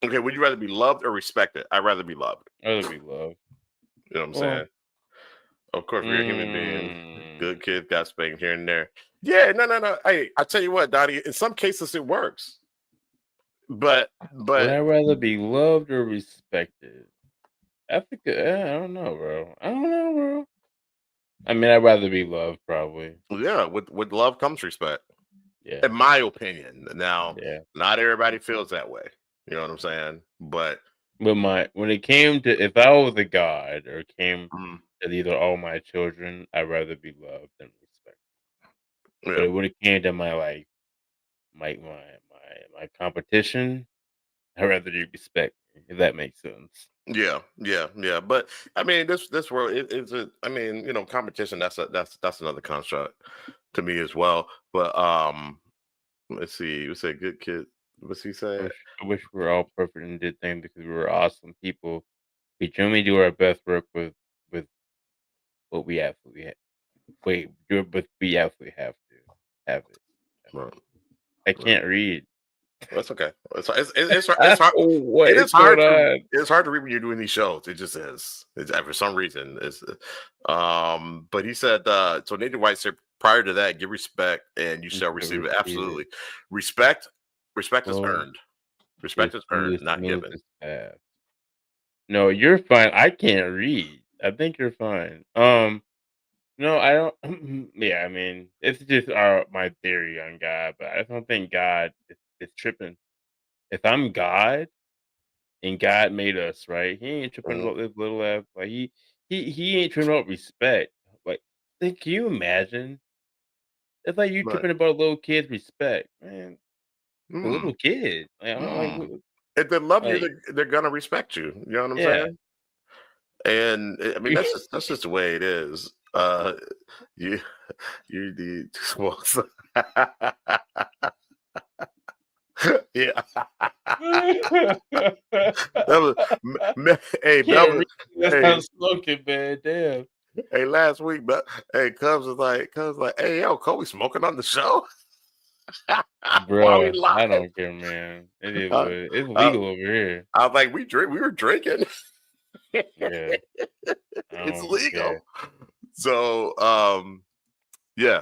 Okay, would you rather be loved or respected? I'd rather be loved. I'd rather be loved. You know what I'm saying? Of course, we're a human being. Good kids got spanked here and there. Yeah, no. Hey, I tell you what, Donnie. In some cases, it works. But would I rather be loved or respected? I think I don't know, bro. I mean, I'd rather be loved, probably. Yeah, with love comes respect. Yeah, in my opinion. Now, not everybody feels that way. You know what I'm saying? But when it came to, if I was a god or came to either all my children, I'd rather be loved than respected. Yeah. But when it came to my competition, I'd rather you respect me, if that makes sense. Yeah. But I mean, this world is I mean, you know, competition. That's another construct to me as well. But let's see. You say good kid. What's he saying? I wish we were all perfect and did things because we were awesome people. We generally do our best work with what we absolutely have. We absolutely have to have it. Right. I can't read. That's okay. It's hard. It's hard. It's hard to read when you're doing these shows. It just is. For some reason. But he said. So Nathan White said, prior to that, give respect and you shall receive it. Absolutely. Respect is earned. Respect is earned, not given. No, you're fine. I can't read. I think you're fine. No, I don't. Yeah, I mean, it's just my theory on God, but I don't think God is tripping. If I'm God and God made us, right? He ain't tripping about this little ass. Like he ain't tripping about respect. Like, can you imagine? It's like you tripping about a little kid's respect, man. A little kid. Like, if they love you, they're gonna respect you. You know what I'm saying? And I mean, that's just the way it is. You need to smoke some. Yeah. Melvin, smoking, man. Damn. Hey, last week, but hey, Cubs was like, hey, yo, Kobe smoking on the show. Bro, I don't care, man. It is it's legal over here. I was like, we were drinking. Yeah. It's legal. So yeah.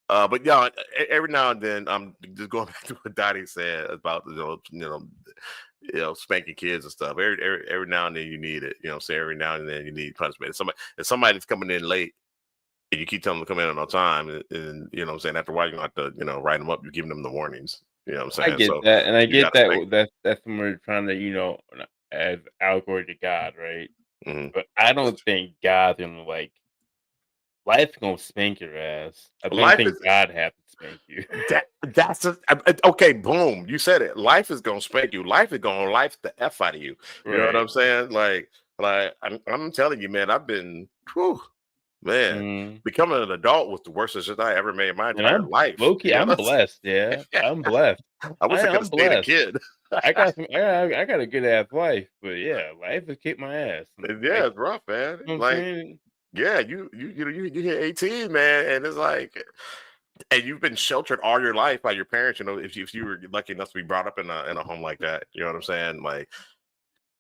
But yeah, every now and then I'm just going back to what Dottie said about spanking kids and stuff. Every now and then you need it. Say every now and then you need punishment. If somebody's coming in late and you keep telling them to come in on time, and you know what I'm saying, after a while you don't have to write them up. You're giving them the warnings. You know what I'm saying? I get So that, and I you get gotta that. spank. That's when we're trying to as allegory to God, right? Mhm. But I don't think God's gonna life's gonna spank your ass. I don't Life think is God has to spank you. okay. Boom, you said it. Life is gonna spank you. Life is gonna life the f out of you. You know what Right. I'm saying? Like I'm telling you, man. I've been, man, Mhm. becoming an adult was the worst decision I ever made in my And entire I'm life. low-key, You know I'm what I'm blessed, yeah. saying? I'm blessed. I wish I could have I'm stayed a blessed. kid. I got a good ass life, but yeah, life has kicked my ass. Yeah, it's rough, man. You know what I'm Like, saying? yeah, you hit 18, man, and it's like, and you've been sheltered all your life by your parents. If you were lucky enough to be brought up in a home like that, you know what I'm saying? Like,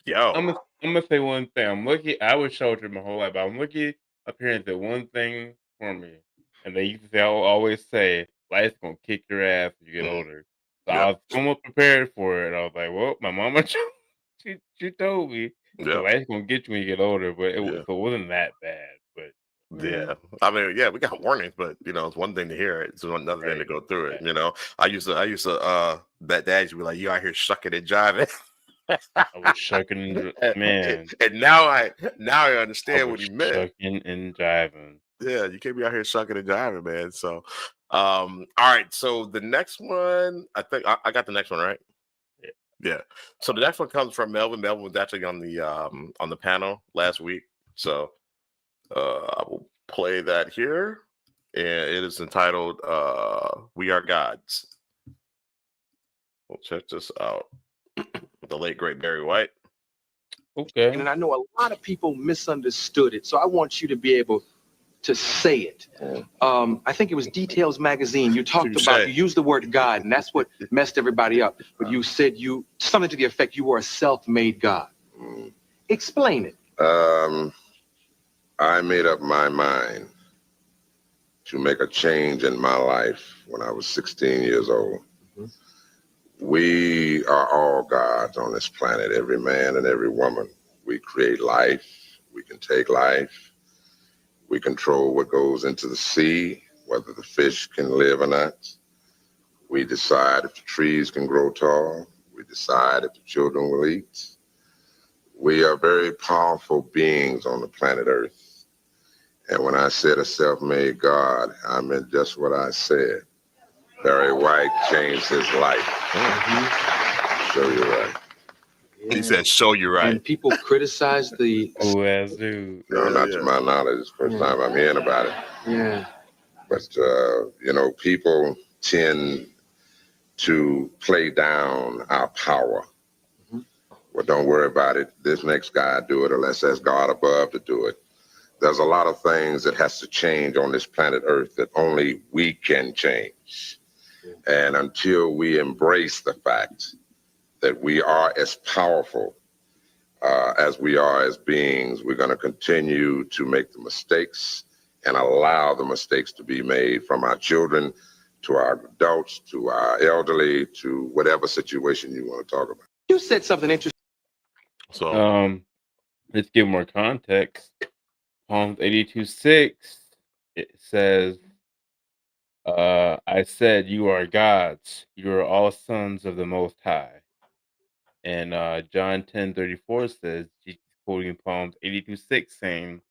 yo, I'm gonna say one thing. I'm lucky. I was sheltered my whole life, but I'm lucky. My parents did one thing for me, and they used to say, I will always say, "Life's gonna kick your ass when you get older." So I yep, was somewhat prepared for it. I was like, "Well, my mama, she told me, so yep, life's gonna get you when you get older." But yeah. so it wasn't that bad. But Yeah, I mean, yeah, we got warnings, but it's one thing to hear it; it's another thing to right, go through it. right. I used to, that dad used to be like, "You out here sucking and jiving," I was shucking, man. and now I I understand what was he meant. shucking and jiving. Yeah, you can't be out here sucking and jiving, man. So, all right. So the next one, I think I got the next one right. Yeah. Yeah. So the next one comes from Melvin. Melvin was actually on the panel last week. So I will play that here. And it is entitled We Are Gods. We'll check this out. The late great Barry White. Okay. And I know a lot of people misunderstood it. So I want you to be able to say it. I think it was Details Magazine. You talked about, you used the word God, and that's what messed everybody up. But you said something to the effect you were a self-made God. Explain it. I made up my mind to make a change in my life when I was 16 years old. We are all gods on this planet, every man and every woman. We create life. We can take life. We control what goes into the sea, whether the fish can live or not. We decide if the trees can grow tall. We decide if the children will eat. We are very powerful beings on the planet Earth. And when I said a self-made God, I meant just what I said. Barry White changed his life. Show you right. He said, "Show you right." And people criticize the. Oh, as dude. No, not to my knowledge. It's the first time I'm hearing about it. Yeah. But, people tend to play down our power. Well, don't worry about it. This next guy do it, or let's ask God above to do it. There's a lot of things that has to change on this planet Earth that only we can change. And until we embrace the fact that we are as powerful as we are as beings, we're going to continue to make the mistakes and allow the mistakes to be made from our children to our adults, to our elderly, to whatever situation you want to talk about. You said something interesting. So, let's give more context. Psalms 82:6, it says, I said, you are gods. You are all sons of the Most High. And John 10:34 says, Jesus quoting Psalms 82:6, saying,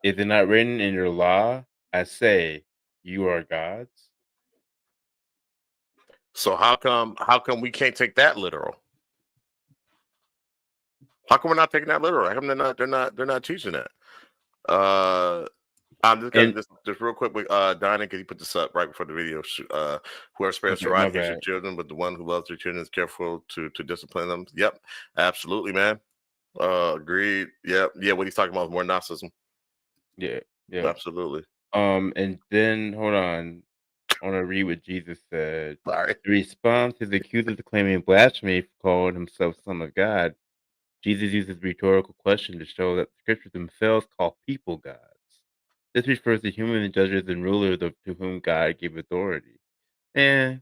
is it not written in your law? I say, you are gods. So how come we can't take that literal? How come we're not taking that literal? How come they're not teaching that? I'm just gonna just real quick with Donnie, because he put this up right before the video. Whoever spares the rod hates their children, but the one who loves their children is careful to discipline them. Yep, absolutely, man. Agreed. Yep, yeah. What he's talking about is more Gnosticism. Yeah, absolutely. And then hold on. I want to read what Jesus said. Sorry. In response to the accusers claiming blasphemy for calling himself Son of God, Jesus uses rhetorical question to show that the scriptures themselves call people gods. This refers to human judges and rulers to whom God gave authority. And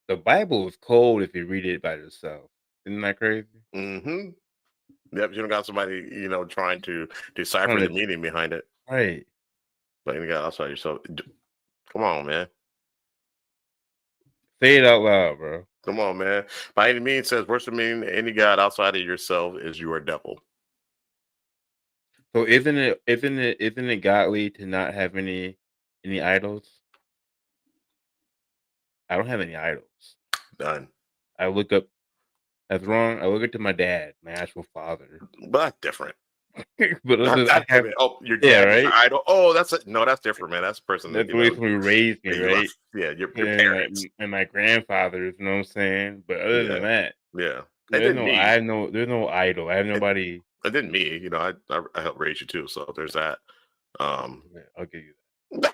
the Bible is cold if you read it by yourself. Isn't that crazy? Mm-hmm. Yep, you don't got somebody, trying to decipher the meaning behind it. Right. But you got outside yourself. Come on, man. Say it out loud, bro. Come on, man. By any means, says worshiping any God outside of yourself is your devil. So isn't it godly to not have any idols? I don't have any idols. None. I look up. That's wrong. I look up to my dad, my actual father. But that's different. But your dad, right? Your idol. Oh, that's different, man. That's a person. That's the way somebody raised me, right? Yeah, your parents and my grandfathers. You know what I'm saying? But other than that, yeah, there's no idol. I have nobody. It didn't me. I helped raise you too. So there's that. I'll give you that.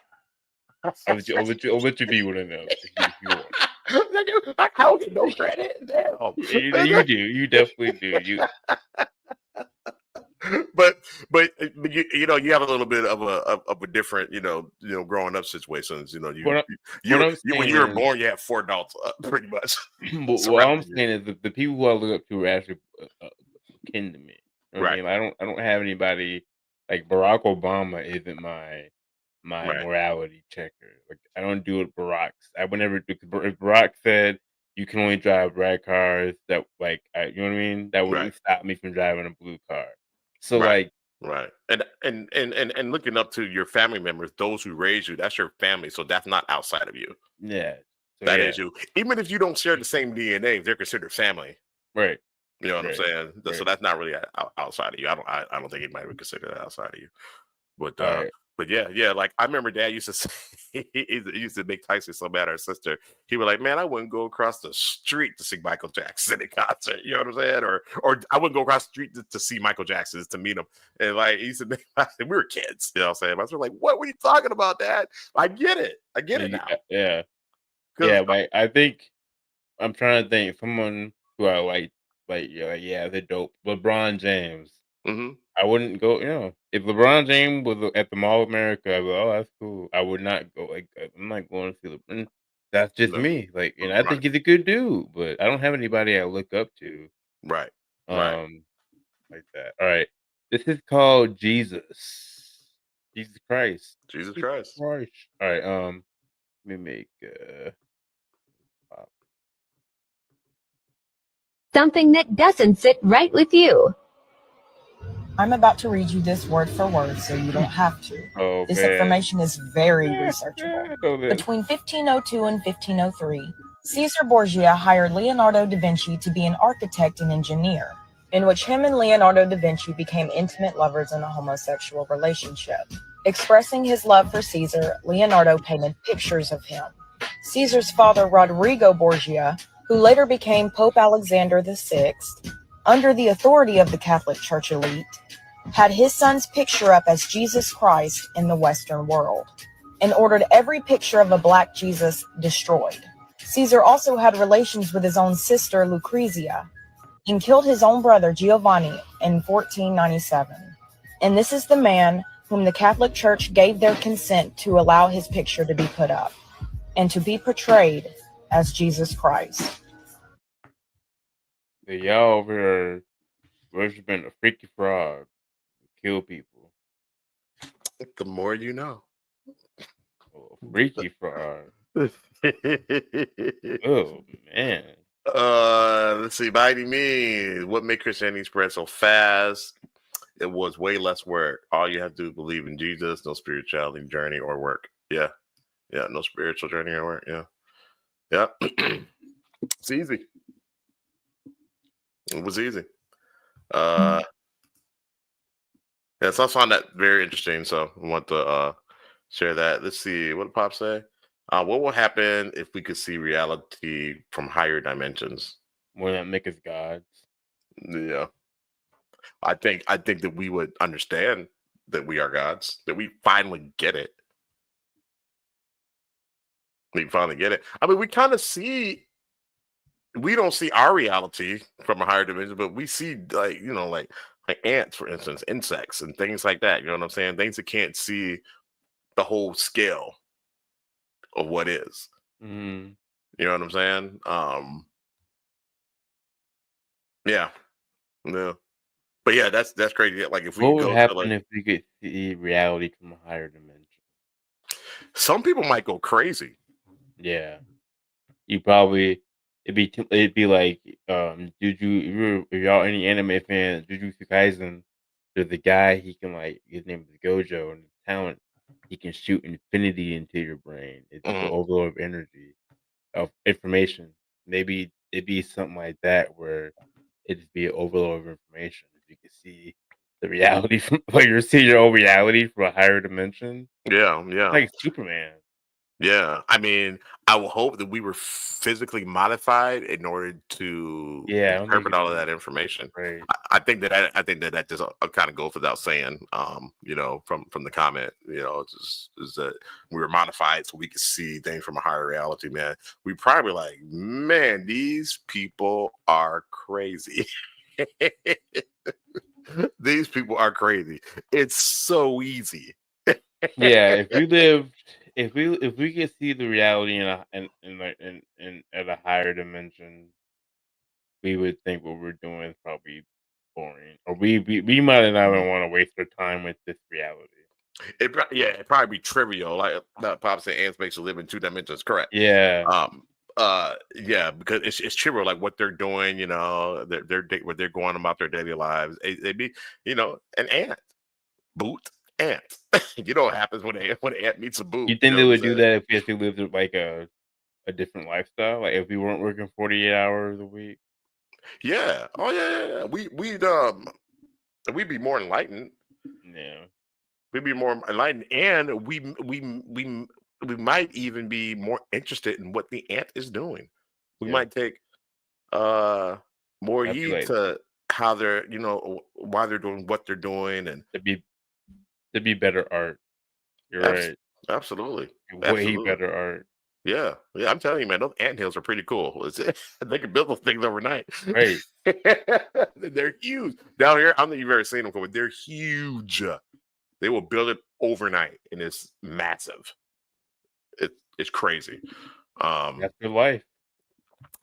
I'll let you be one of those if you want. I don't get no credit. You do. You definitely do. You. But you have a little bit of a different growing up situations. When you were born, you had 4 adults pretty much. What I'm saying is the people who I look up to are actually kin to me. Right. I mean, I don't have anybody like Barack Obama isn't my morality checker. Like I don't do what Barack's. I would never do. If Barack said you can only drive red cars, that you know what I mean, that wouldn't stop me from driving a blue car. So right. And looking up to your family members, those who raised you, that's your family. So that's not outside of you. Yeah. So that is you. Even if you don't share the same DNA, they're considered family. Right. You know what I'm saying? Right. So that's not really outside of you. I don't think anybody would consider that outside of you. But yeah. Like I remember Dad used to say, he used to make Tyson so mad at her sister. He was like, "Man, I wouldn't go across the street to see Michael Jackson in concert." You know what I'm saying? Or I wouldn't go across the street to see Michael Jackson to meet him. And like he used to make, we were kids. You know what I'm saying? I was like, "What were you talking about, Dad?" I get it. I get it now. Yeah. Yeah. Like I think I'm trying to think someone who I like they're dope. LeBron James. Mm-hmm. I wouldn't go, if LeBron James was at the Mall of America, I'd go, oh, that's cool. I would not go. Like, I'm not going to see LeBron. That's just me. Like, I think he's a good dude, but I don't have anybody I look up to. Right. Like that. All right. This is called Jesus. Jesus Christ. Jesus Christ. All right. Let me make something that doesn't sit right with you. I'm about to read you this word for word so you don't have to. Oh, this information is very researchable. Between 1502 and 1503, Caesar Borgia hired Leonardo da Vinci to be an architect and engineer, in which him and Leonardo da Vinci became intimate lovers in a homosexual relationship. Expressing his love for Caesar, Leonardo painted pictures of him. Caesar's father, Rodrigo Borgia, who later became Pope Alexander VI, under the authority of the Catholic Church elite, had his son's picture up as Jesus Christ in the Western world, and ordered every picture of a black Jesus destroyed. Caesar also had relations with his own sister Lucrezia, and killed his own brother Giovanni in 1497. And this is the man whom the Catholic Church gave their consent to allow his picture to be put up, and to be portrayed as Jesus Christ. Y'all over here worshiping a freaky frog, kill people. The more you know. Oh, freaky frog. Oh man. Let's see. By any means, what made Christianity spread so fast? It was way less work. All you have to do is believe in Jesus. No spirituality journey or work. Yeah. No spiritual journey or work. Yeah. It's easy. It was easy. So I found that very interesting. So I want to share that. Let's see. What did Pop say? What will happen if we could see reality from higher dimensions? Will that make us gods? Yeah. I think that we would understand that we are gods, that we finally get it. We finally get it. I mean, we kind of see, we don't see our reality from a higher dimension, but we see like ants, for instance, insects and things like that. You know what I'm saying? Things that can't see the whole scale of what is. Mm-hmm. You know what I'm saying? Yeah. But yeah, that's crazy. Like if we What could would go happen to like, if we could see reality from a higher dimension? some people might go crazy. Yeah, you probably it'd be like if y'all any anime fans, Jujutsu Kaisen. There's a guy, he can like his name is Gojo, and his talent, he can shoot infinity into your brain. It's the overload of energy, of information. Maybe it'd be something like that where it'd be an overload of information. If you could see the reality from like you see your own reality from a higher dimension. Yeah. Like Superman. Yeah. I mean, I will hope that we were physically modified in order to interpret all of that information. Right. I think that just kind of goes without saying. You know, from the comment, you know, is that we were modified so we could see things from a higher reality. Man, we probably like, man, these people are crazy. These people are crazy. It's so easy. Yeah, if we could see the reality in at a higher dimension, we would think what we're doing is probably boring, or we might not even want to waste our time with this reality. It'd probably be trivial. Like Pop said, ants makes you live in 2 dimensions. Correct. Yeah. Yeah, because it's trivial, like what they're doing. You know, what they're going about their daily lives. They'd be, you know, an ant, boot ant. You know what happens when an ant meets a boot. You think they would do that if we actually lived like a different lifestyle, like if we weren't working 48 hours a week? Yeah. Oh yeah. We'd be more enlightened. Yeah. We'd be more enlightened, and we might even be more interested in what the ant is doing. We might take more heed to how they're, you know, why they're doing what they're doing, and to be better art. You're right. Absolutely. Way better art. Yeah. I'm telling you, man, those anthills are pretty cool. They can build those things overnight. Right. They're huge. Down here, I don't think you've ever seen them, but they're huge. They will build it overnight, and it's massive. It's crazy. That's their life.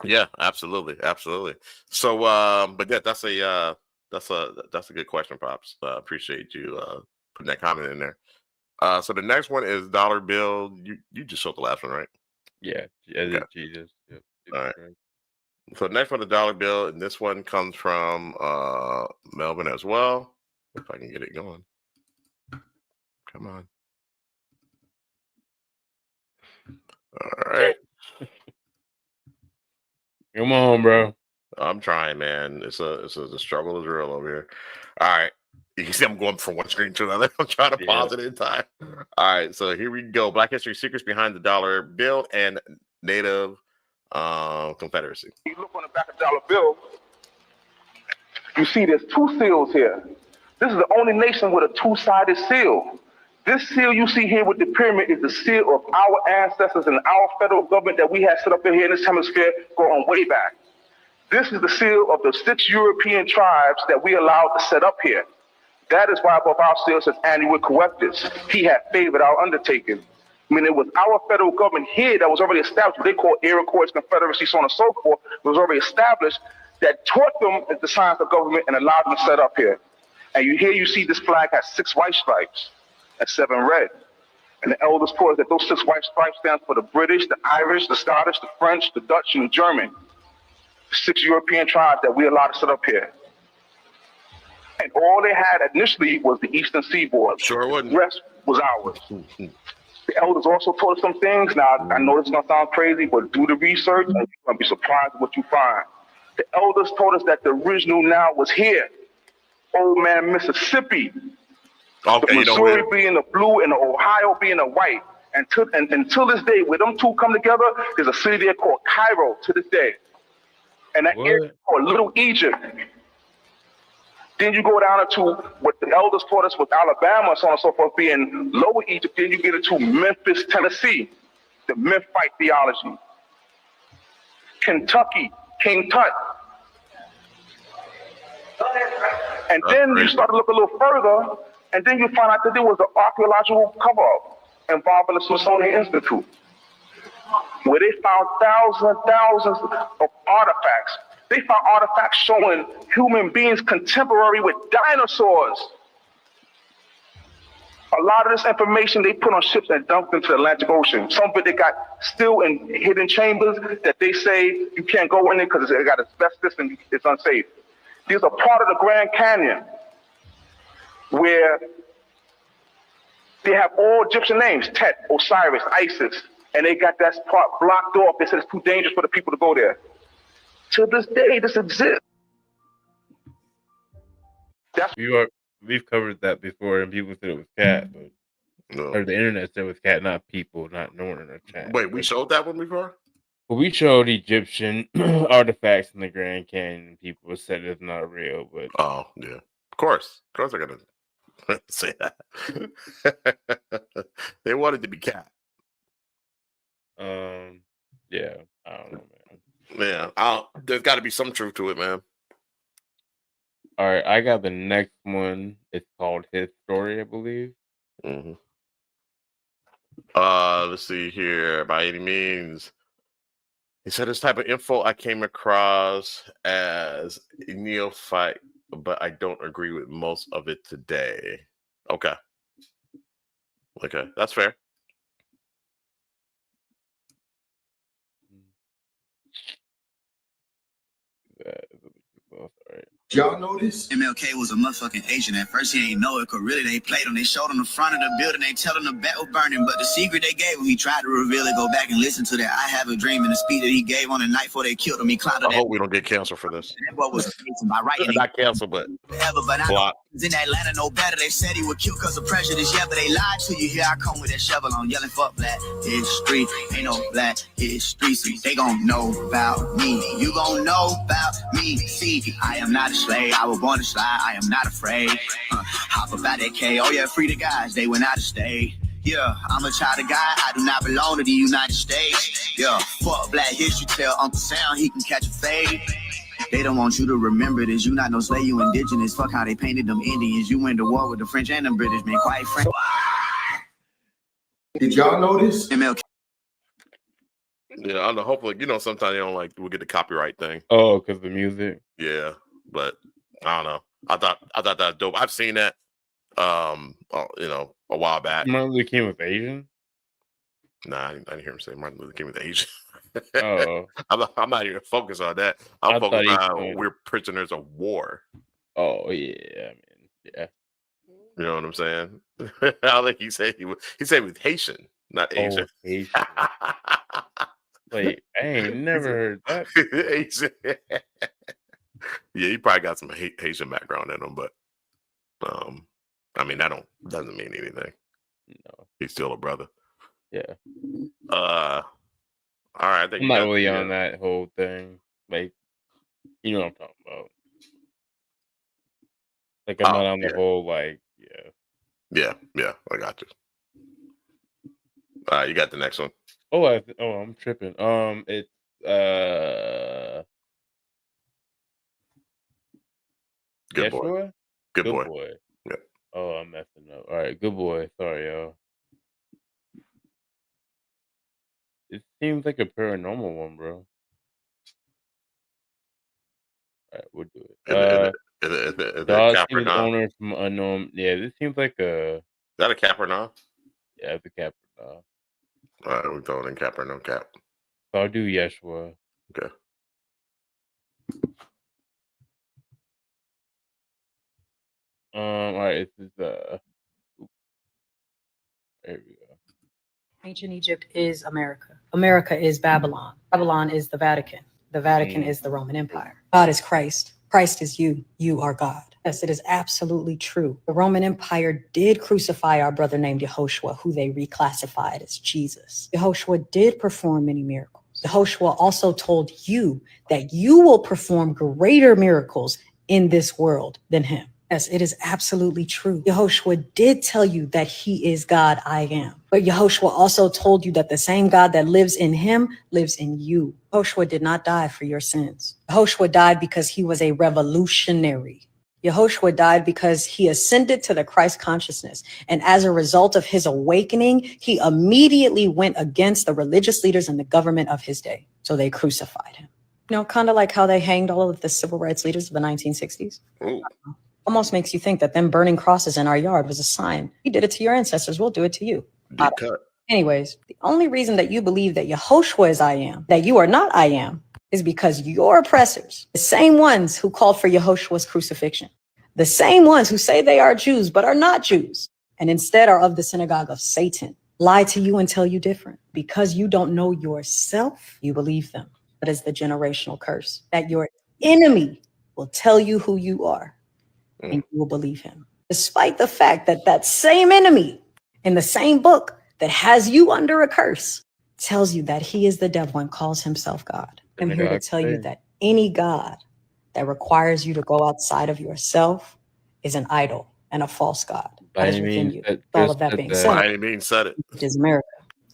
Yeah, absolutely. So, but yeah, that's a good question, Pops. Appreciate you putting that comment in there. So the next one is dollar bill. You just showed the last one, right? Yeah, Okay. Jesus. Yep. All right. So next one, the dollar bill, and this one comes from Melvin as well. If I can get it going. Come on. All right. Come on, bro. I'm trying, man. The struggle is real over here. All right. You can see I'm going from one screen to another. I'm trying to pause it in time. All right. So here we go. Black History Secrets Behind the Dollar Bill and Native Confederacy. You look on the back of the dollar bill, you see there's 2 seals here. This is the only nation with a 2-sided seal. This seal you see here with the pyramid is the seal of our ancestors and our federal government that we have set up here in this hemisphere going way back. This is the seal of the 6 European tribes that we allowed to set up here. That is why above our seal says annual correctus. He had favored our undertaking. I mean, it was our federal government here that was already established, what they call Iroquois Confederacy, so on and so forth, was already established, that taught them the science of government and allowed them to set up here. And you see this flag has 6 white stripes and 7 red. And the elders taught us that those 6 white stripes stand for the British, the Irish, the Scottish, the French, the Dutch, and the German. 6 European tribes that we allowed to set up here. And all they had initially was the eastern seaboard. Sure wouldn't. The rest was ours. The elders also taught us some things. Now, I know this is going to sound crazy, but do the research and you're going to be surprised at what you find. The elders told us that the original Nile was here. Old man Mississippi. Okay, the Missouri being the blue and the Ohio being the white. And until this day, where them two come together, there's a city there called Cairo to this day. And that area is called Little Egypt. Then you go down to what the elders taught us with Alabama, so on and so forth, being Lower Egypt. Then you get into Memphis, Tennessee, the Memphite theology. Kentucky, King Tut. And then you start to look a little further, and then you find out that there was an archaeological cover-up. involving the Smithsonian Institute, where they found thousands and thousands of artifacts. They found artifacts showing human beings contemporary with dinosaurs. A lot of this information they put on ships and dumped into the Atlantic Ocean. Some of it they got still in hidden chambers that they say you can't go in there because it got asbestos and it's unsafe. These are part of the Grand Canyon where they have all Egyptian names, Tet, Osiris, Isis, and they got that part blocked off. They said it's too dangerous for the people to go there. To this day, this exists. We've covered that before, and people said it was cat, but or the internet said it was cat, not people, not no one in the chat. Wait, we showed that one before? Well, we showed Egyptian artifacts in the Grand Canyon. People said it's not real, but oh yeah, of course they're gonna say that. They wanted to be cat. Yeah, I don't know, man. Yeah, there's got to be some truth to it, man. All right, I got the next one. It's called His Story, I believe. Mm-hmm. Let's see here. By any means, he said this type of info I came across as a neophyte, but I don't agree with most of it today. Okay, that's fair. Y'all know this? MLK was a motherfucking agent. At first he ain't know it, cause really they played him. They showed him the front of the building. They tell him the bat was burning, but the secret they gave him, he tried to reveal it. Go back and listen to that I Have a Dream and the speed that he gave on the night before they killed him. He clouded I hope we don't get canceled for this. That boy was amazing by writing. Not canceled, but I know in Atlanta no better. They said he would kill cause of prejudice. Yeah, but they lied to you. Here I come with that shovel on, yelling fuck black history. Ain't no black history. See, they gon' know about me. You gon' know about me. See, I am not a slave. I was born to slide. I am not afraid. Hop about that K. Oh yeah, free the guys. They went out of state. Yeah, I'm a child of God. I do not belong to the United States. Yeah, fuck black history. Tell Uncle Sam he can catch a fade. They don't want you to remember this. You not no slave, you indigenous. Fuck how they painted them Indians. You went to war with the French and the British, man. Quite frank. Did y'all know this? MLK. Yeah, I don't know. Hopefully, sometimes they don't we'll get the copyright thing. Oh, because the music. Yeah, but I don't know. I thought that was dope. I've seen that, a while back. Martin Luther King was Asian? Nah, I didn't hear him say Martin Luther King was Asian. Oh, I'm not even focused on that. I'm focused on we're prisoners of war. Oh yeah, I mean, yeah. You know what I'm saying? I think he said he was Haitian, not Asian. Oh, Haitian. Wait, I ain't never heard that. Asian. Yeah, he probably got some Haitian background in him, but I mean that doesn't mean anything. No, he's still a brother. Yeah. All right, I think I'm not really on that whole thing. Like, you know what I'm talking about. Like, I'm not on the whole, Yeah, I got you. You got the next one. Oh, I'm tripping. It's Good Yeshua? boy. Good boy. Yeah. Oh, I'm messing up. All right, good boy. Sorry, y'all. It seems like a paranormal one, bro. All right, we'll do it. Is it Dodge cap or is not? owner from unknown. Yeah, this seems like a. Is that a cap or not? Yeah, it's a cap or not. All right, we're throwing in cap or no cap. So I'll do Yeshua. Okay. All right, this is there we go. Ancient Egypt is America. America is Babylon. Babylon is the Vatican. The Vatican is the Roman Empire. God is Christ. Christ is you. You are God. Yes, it is absolutely true. The Roman Empire did crucify our brother named Yehoshua, who they reclassified as Jesus. Yehoshua did perform many miracles. Yehoshua also told you that you will perform greater miracles in this world than him. Yes, it is absolutely true. Yehoshua did tell you that he is God, I am. But Yehoshua also told you that the same God that lives in him lives in you. Yehoshua did not die for your sins. Yehoshua died because he was a revolutionary. Yehoshua died because he ascended to the Christ consciousness. And as a result of his awakening, he immediately went against the religious leaders and the government of his day. So they crucified him. You know, kind of like how they hanged all of the civil rights leaders of the 1960s. Ooh. Almost makes you think that them burning crosses in our yard was a sign. We did it to your ancestors. We'll do it to you. Anyways, the only reason that you believe that Yehoshua is I am, that you are not I am, is because your oppressors, the same ones who called for Yehoshua's crucifixion, the same ones who say they are Jews but are not Jews, and instead are of the synagogue of Satan, lie to you and tell you different. Because you don't know yourself, you believe them. That is the generational curse, that your enemy will tell you who you are, and you will believe him. Despite the fact that that same enemy in the same book that has you under a curse tells you that he is the devil and calls himself God. I'm here to tell you that any God that requires you to go outside of yourself is an idol and a false God. That is within you. With all of that being said, By any means said it. it is America.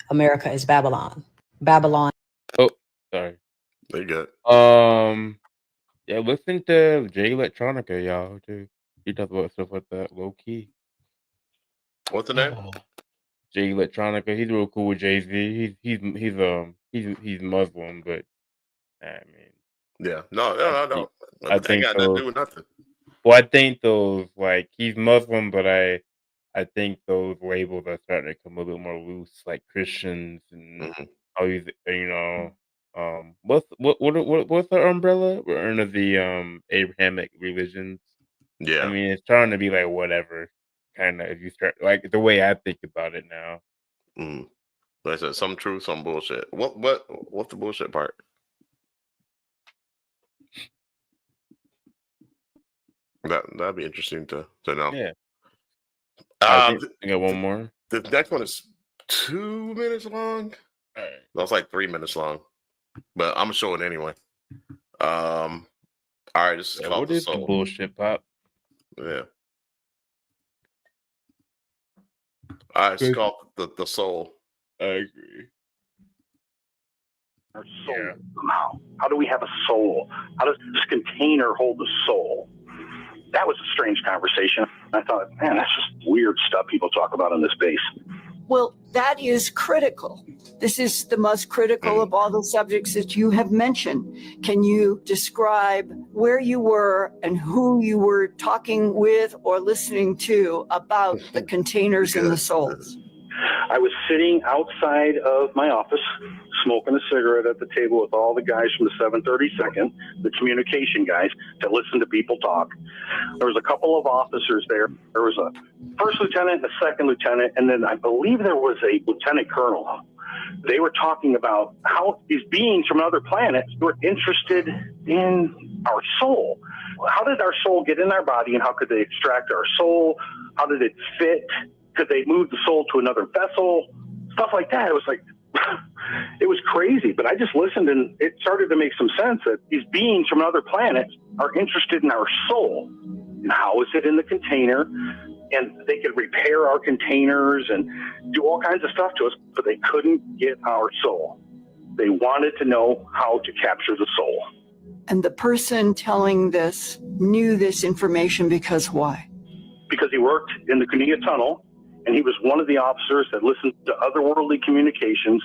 America is Babylon. Babylon. Oh, sorry. They good. Yeah, listen to Jay Electronica, y'all. Too. He talks about stuff like that, low key. What's the name? Jay Electronica. He's real cool with Jay-Z. He's Muslim, but I mean, yeah, no. I think got nothing to do with nothing. Well, I think those like he's Muslim, but I think those labels are starting to come a little more loose, like Christians and all these, what's the umbrella? We're under the Abrahamic religions. Yeah, I mean, it's trying to be like whatever, kind of. If you start like the way I think about it now. Like I said, some truth, some bullshit. What's the bullshit part? That'd be interesting to know. Yeah. I got one more. The next one is 2 minutes long. All right. That's like 3 minutes long, but I'm gonna show it anyway. All right, this is called what the is Soul. the bullshit pop? Yeah. All right, it's called the Soul. I agree. Our soul somehow. How do we have a soul? How does this container hold the soul? That was a strange conversation. I thought, man, that's just weird stuff people talk about on this base. Well, that is critical. This is the most critical of all the subjects that you have mentioned. Can you describe where you were and who you were talking with or listening to about the containers and the souls? I was sitting outside of my office, smoking a cigarette at the table with all the guys from the 732nd, the communication guys, that listen to people talk. There was a couple of officers there. There was a first lieutenant, a second lieutenant, and then I believe there was a lieutenant colonel. They were talking about how these beings from other planets were interested in our soul. How did our soul get in our body, and how could they extract our soul? How did it fit? Could they move the soul to another vessel? Stuff like that. It was like, it was crazy, but I just listened and it started to make some sense that these beings from other planets are interested in our soul. And how is it in the container? And they could repair our containers and do all kinds of stuff to us, but they couldn't get our soul. They wanted to know how to capture the soul. And the person telling this knew this information because why? Because he worked in the Cunilla Tunnel, and he was one of the officers that listened to otherworldly communications,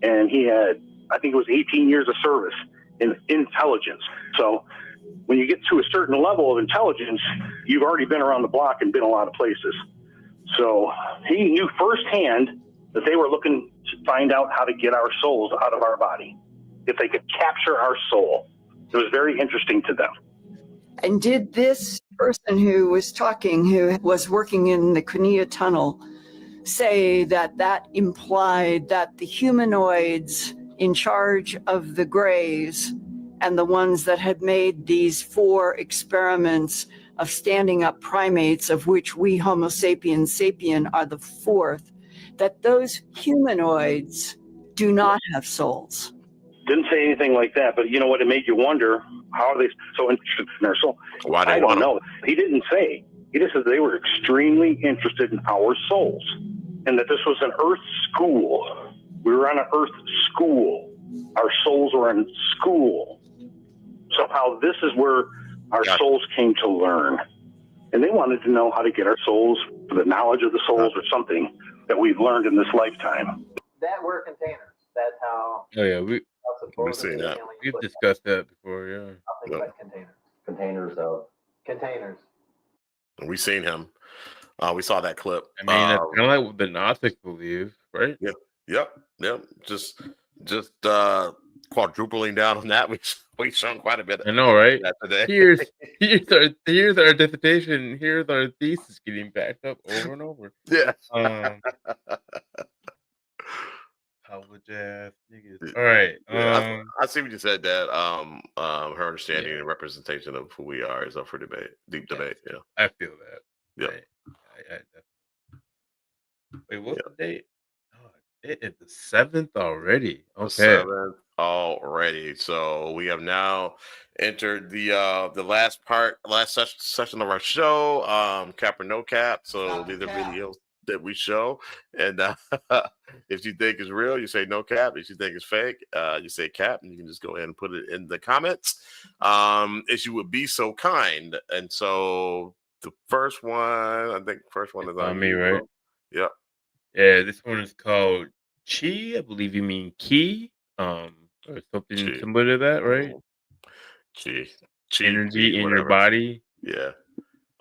and he had, I think it was 18 years of service in intelligence. So when you get to a certain level of intelligence, you've already been around the block and been a lot of places. So he knew firsthand that they were looking to find out how to get our souls out of our body, if they could capture our soul. It was very interesting to them. And did this person who was talking, who was working in the Cunilla Tunnel, say that that implied that the humanoids in charge of the Greys and the ones that had made these 4 experiments of standing up primates, of which we Homo sapiens sapien are the 4th, that those humanoids do not have souls? Didn't say anything like that, but you know what? It made you wonder, how are they so interested in our soul? Why they I don't want know. He didn't say. He just said they were extremely interested in our souls, and that this was an Earth school. We were on an Earth school. Our souls were in school. Somehow this is where our souls came to learn. And they wanted to know how to get our souls, the knowledge of the souls or something that we've learned in this lifetime. That were containers. That's how. Oh yeah, we've seen that. We've discussed that before. Yeah. Nothing but containers. Containers of containers. We seen him. We saw that clip. I mean, it's kind of like what the Gnostics believe, right? Yep. Just quadrupling down on that. We've shown quite a bit. I know, right? Today. Here's our dissertation. Here's our thesis getting backed up over and over. Yeah. College ass niggas. All right. I see what you said. That her understanding and representation of who we are is up for debate. Deep debate. Yeah. I feel that. Yeah. Wait, what's the date? Oh, it is the 7th already. Okay. The 7th already. So we have now entered the last session of our show. Cap or no cap. So these are videos that we show, and if you think it's real, you say no cap. If you think it's fake, you say cap, and you can just go ahead and put it in the comments, if you would be so kind. And so the first one, I think the first one is on me, right? Yep. Yeah, this one is called Chi. I believe you mean key, or something similar to that, right? Chi. Energy in whatever. your body. Yeah.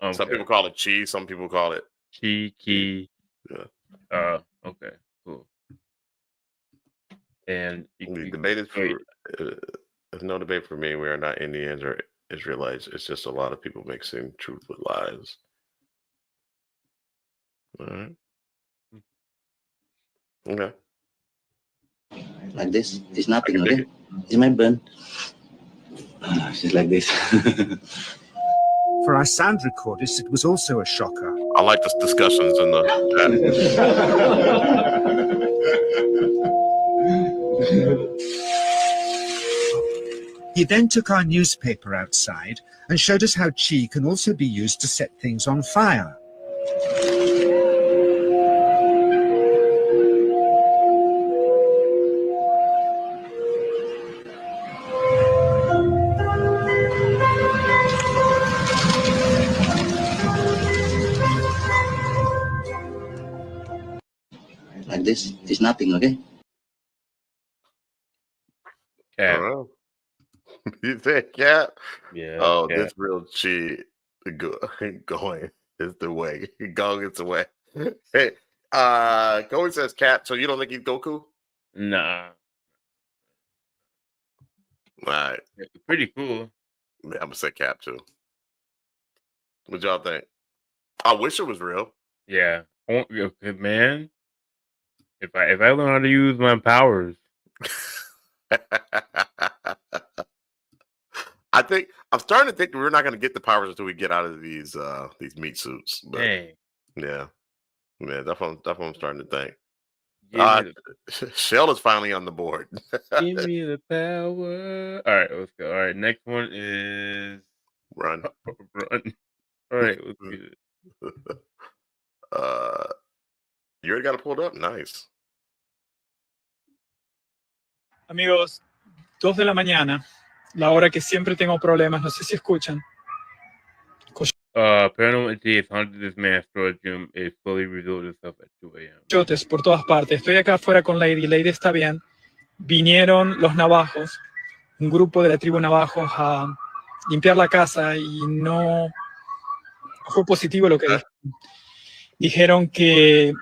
Okay. Some people call it chi. Some people call it chi, key. Yeah. Okay. Cool. And the debate is for. There's no debate for me. We are not Indians or Israelites. It's just a lot of people mixing truth with lies. All right. Okay. Like this. It's nothing, okay? It might burn. It's just like this. For our sound recordist, it was also a shocker. I like the discussions in the chat. He then took our newspaper outside and showed us how chi can also be used to set things on fire. Like this. It's nothing, okay? Cat. You think cat? Yeah. Oh, cat. this real chi going is the way. Going is the way. Hey, Goey says cat, so you don't think he's Goku? Nah. All right. Pretty cool. Yeah, I'm gonna say cap too. What y'all think? I wish it was real. Yeah. Man. If I learn how to use my powers. I'm starting to think we're not going to get the powers until we get out of these meat suits. But Dang. yeah, that's what I'm starting to think. Shell is finally on the board. Give me the power. All right, let's go. All right, next one is Run. Run. All right, let's get it. You already got it pulled up? Nice. Amigos, 2 de la mañana, la hora que siempre tengo problemas, no sé si escuchan. Paranormal entity haunted this man's storage room. It fully revealed itself at 2 a.m. Chotes por todas partes. Estoy acá afuera con Lady. Lady está bien. Vinieron los navajos, un grupo de la tribu navajos a limpiar la casa y no fue positivo lo que dijeron. Dijeron que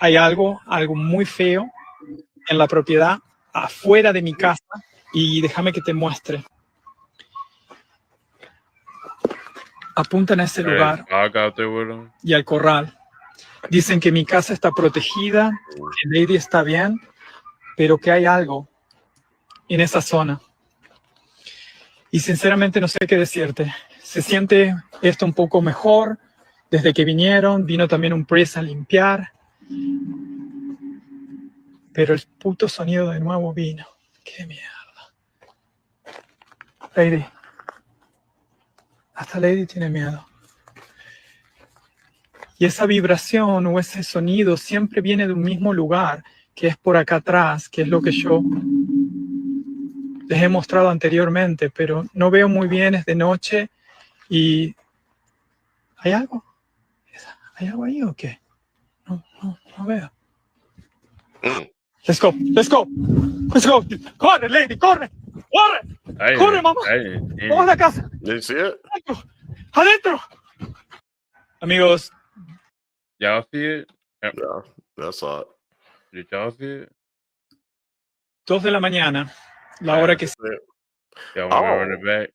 hay algo muy feo en la propiedad, afuera de mi casa, y déjame que te muestre. Apuntan a ese lugar y al corral. Dicen que mi casa está protegida, que Lady está bien, pero que hay algo en esa zona. Y sinceramente no sé qué decirte. Se siente esto un poco mejor. Desde que vinieron, vino también un priest a limpiar. Pero el puto sonido de nuevo vino. ¡Qué mierda! Lady. Hasta Lady tiene miedo. Y esa vibración o ese sonido siempre viene de un mismo lugar, que es por acá atrás, que es lo que yo les he mostrado anteriormente, pero no veo muy bien, es de noche y ¿Hay algo? ¿Hay algo ahí o qué? No veo. Let's go. Corre, lady, corre. Corre, mamá. Vamos a la casa. Did you see it? Adentro. Amigos. Y'all see it? Yeah, I saw it. Did y'all see it? 2 de la mañana. La hora que... Y'all want to run it back?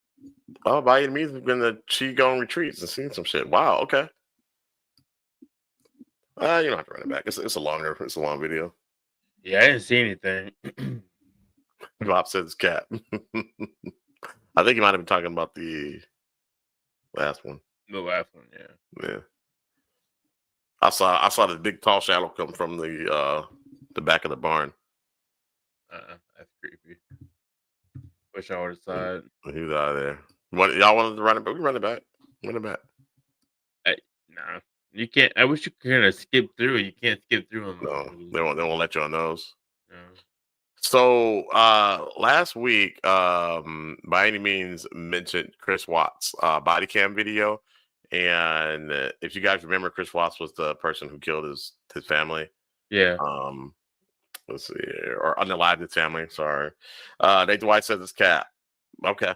Oh, by any means, we've been to Qigong retreats and seen some shit. Wow, okay. You don't have to run it back. It's a long video. Yeah, I didn't see anything. Bob said it's cat. I think you might have been talking about the last one. The last one, yeah. Yeah. I saw the big tall shadow come from the back of the barn. That's creepy. Wish I would have saw it. He was out of there. Y'all wanted to run it back? We can run it back. Run it back. Nah. You can't. I wish you could kind of skip through. You can't skip through them. No, they won't let you on those. No. So last week, by any means, mentioned Chris Watts' body cam video, and if you guys remember, Chris Watts was the person who killed his family. Yeah. Let's see, or unalived his family. Sorry. Nathan White says it's cat. Okay,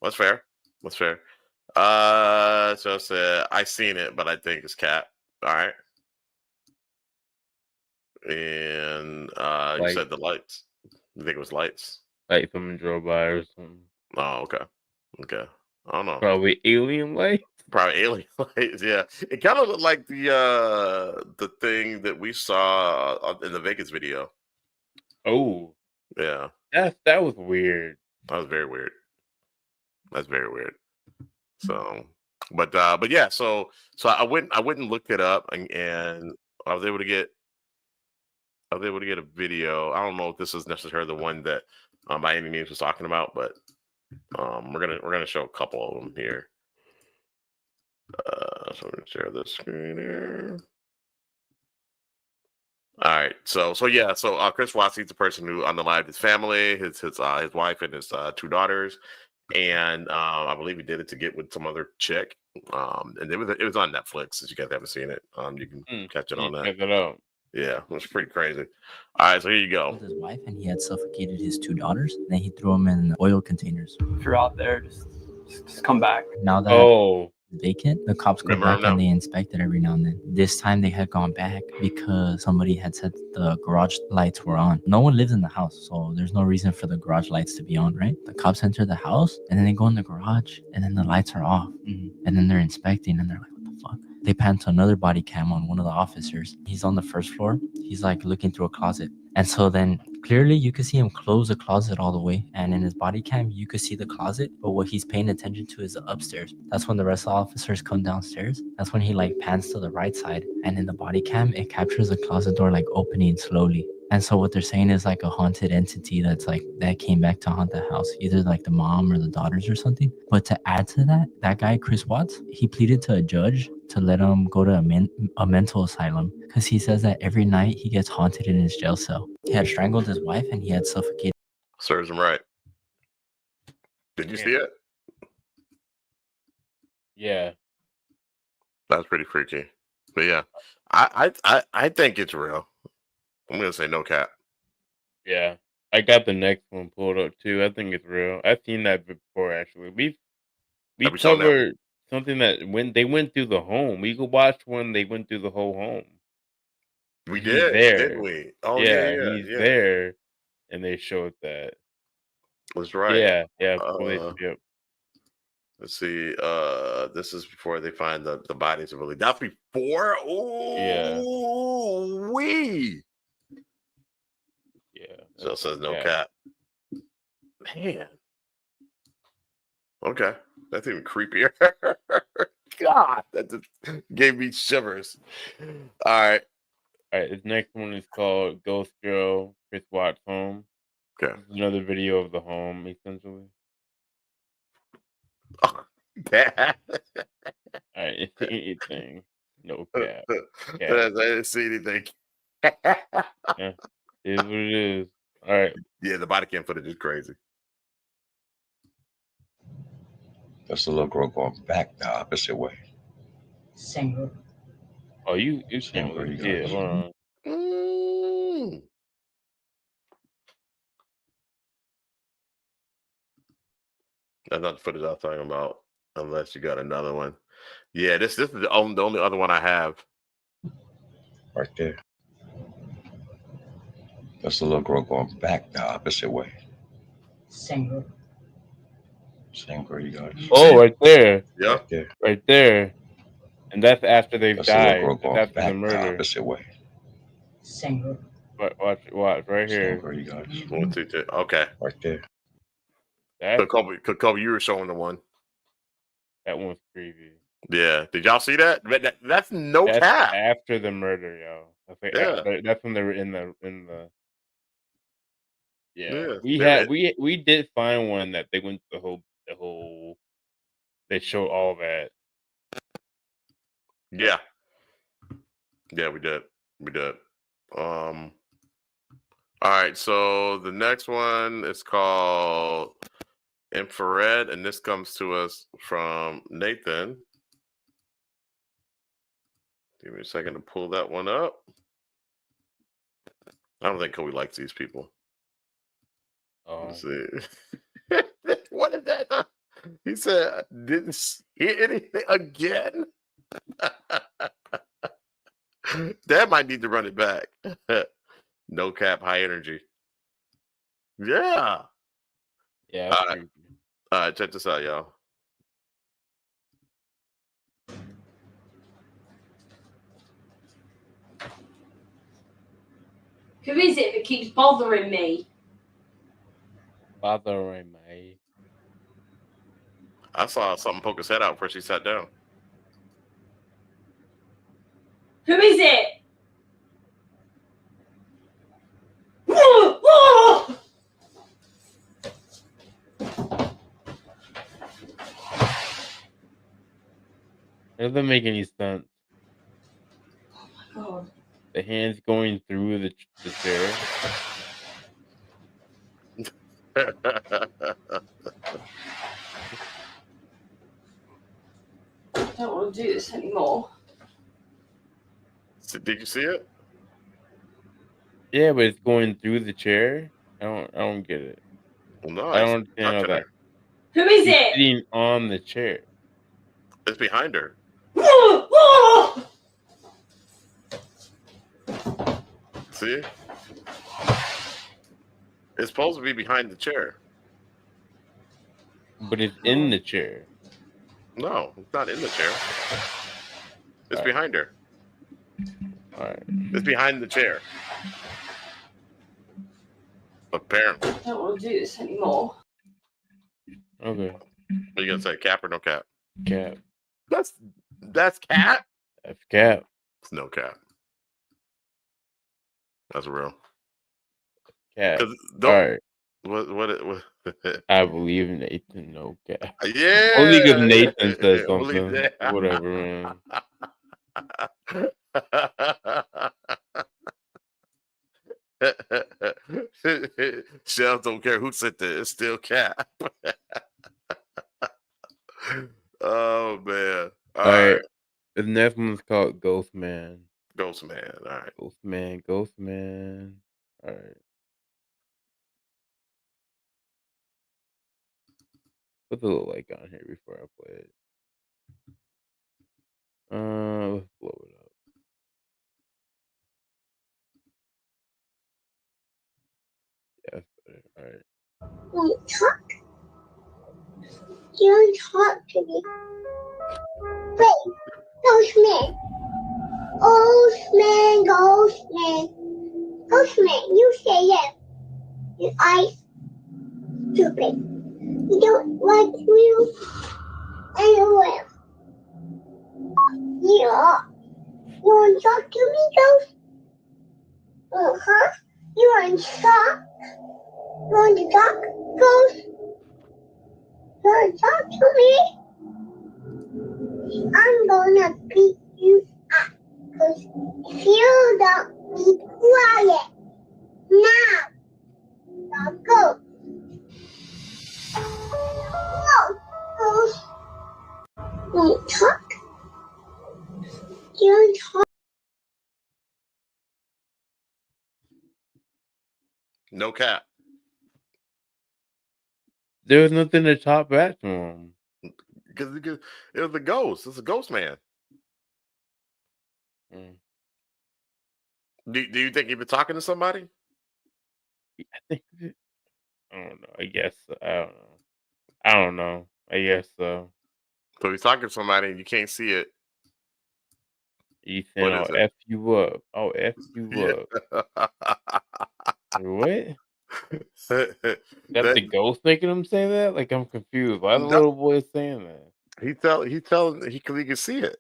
that's fair. So I said I seen it, but I think it's cat. All right. And you said the lights. You think it was lights? Like someone drove by or something. Oh, okay. I don't know. Probably alien lights. Probably alien lights. Yeah, it kind of looked like the thing that we saw in the Vegas video. Oh, yeah. That was weird. That was very weird. That's very weird. So, but yeah. So I went and looked it up, and I was able to get a video. I don't know if this is necessarily the one that by any means was talking about, but we're gonna show a couple of them here. So I'm gonna share this screen here. All right, so yeah, so Chris Watts, he's the person who unalived his family, his wife and his 2 daughters, and I believe he did it to get with some other chick. And it was on Netflix. If you guys haven't seen it, you can catch it on that. Check it out. Yeah, it was pretty crazy. All right, so here you go. With his wife, and he had suffocated his 2 daughters. And then he threw them in oil containers. If you're out there, just come back. Now that it's vacant, the cops go back and they inspect it every now and then. This time they had gone back because somebody had said the garage lights were on. No one lives in the house, so there's no reason for the garage lights to be on, right? The cops enter the house and then they go in the garage and then the lights are off. And then they're inspecting and they're like, what the fuck? They pan to another body cam on one of the officers. He's on the first floor. He's like looking through a closet. And so then clearly you could see him close the closet all the way. And in his body cam, you could see the closet. But what he's paying attention to is the upstairs. That's when the rest of the officers come downstairs. That's when he like pans to the right side. And in the body cam, it captures the closet door like opening slowly. And so what they're saying is like a haunted entity that's like that came back to haunt the house, either like the mom or the daughters or something. But to add to that, that guy, Chris Watts, he pleaded to a judge to let him go to a mental asylum because he says that every night he gets haunted in his jail cell. He had strangled his wife and he had suffocated. Serves him right. Did you see it? Yeah. That's pretty freaky. But yeah, I think it's real. I'm gonna say no cap. Yeah, I got the next one pulled up too. I think it's real. I've seen that before actually. We covered something that when they went through the home. We could watch when they went through the whole home. We did, didn't we? Oh yeah, he's there, and they showed that. That's right. Yeah. Yep. Let's see. This is before they find the bodies of really. That's before. Oh yeah. We. Yeah. So it says no cap. Man. Okay. That's even creepier. God, that just gave me shivers. All right. This next one is called Ghost Girl, Chris Watts Home. Okay. This is another video of the home, essentially. Oh, yeah. All right, it's anything. No cap. I didn't see anything. Yeah, it is what it is. All right. Yeah, the body cam footage is crazy. That's the little girl going back the opposite way. Single. Oh, you can't really see it. Hold on. That's not the footage I was talking about, unless you got another one. Yeah, this is the only other one I have. Right there. That's the little girl going back the opposite way. Single. Single, you got it. Oh, right there. Yeah. Right there. Right there. And that's after they've That's the little died. girl That's going after the back the murder. opposite way. Single. Watch, right here. Single, you got it. 1, 2, 3. Okay. Right there. Kobe, you were showing the one. That one's creepy. Yeah. Did y'all see that? That's no cap. After the murder, yo. That's when they were in the. Yeah. We did find one that they went the whole. They showed all that. Yeah. Yeah, we did. All right, so the next one is called Infrared, and this comes to us from Nathan. Give me a second to pull that one up. I don't think Kobe likes these people. Let's see. What is that? He said, didn't see anything again. Dad might need to run it back. No cap, high energy. Yeah. Yeah. All right, check this out, y'all. Who is it that keeps bothering me? Bothering me. I saw something poke his head out before she sat down. Who is it? It doesn't make any sense. Oh The hands going through the chair. I don't want to do this anymore. Did you see it? Yeah, but it's going through the chair. I don't get it. Well, no, I don't understand how that. Who is He's it? sitting on the chair. It's behind her. See? It's supposed to be behind the chair. But it's in the chair. No, it's not in the chair. It's behind her. All right. It's behind the chair. Apparently. I don't want to do this anymore. Okay. What are you gonna say? Cap or no cap? Cap. That's cap? That's cap. It's no cap. That's real. Cap. All right. What I believe Nathan, no cap. Yeah. Only because Nathan says Only something. that. Whatever, man. Shells don't care who said that. It's still cap. Oh man. All right. The next one's called Ghost Man. Ghost Man. All right. Ghost Man. All right. Put the little icon here before I play it. Let's blow it up. Yeah, that's better. All right. Wait, talk. You don't talk to me. Wait, Ghost Man. Ghost Man, you say yes. I stupid. You don't want to anywhere. You want to talk to me, Ghost? You want to talk? You want to talk, Ghost? You want to talk to me? I'm gonna beat you up. Because if you don't be quiet now, I'll go. No, Ghost. Want to talk? No cap. There was nothing to top that to him. Because it was the ghost. It's a ghost man. Do you think he'd been talking to somebody? I think. I don't know. I guess. I don't know. I guess so. So he's talking to somebody and you can't see it. Ethan, I'll F you up. I'll F you up. What? That's the ghost making him say that? Like, I'm confused. Why the little boy saying that? He can see it.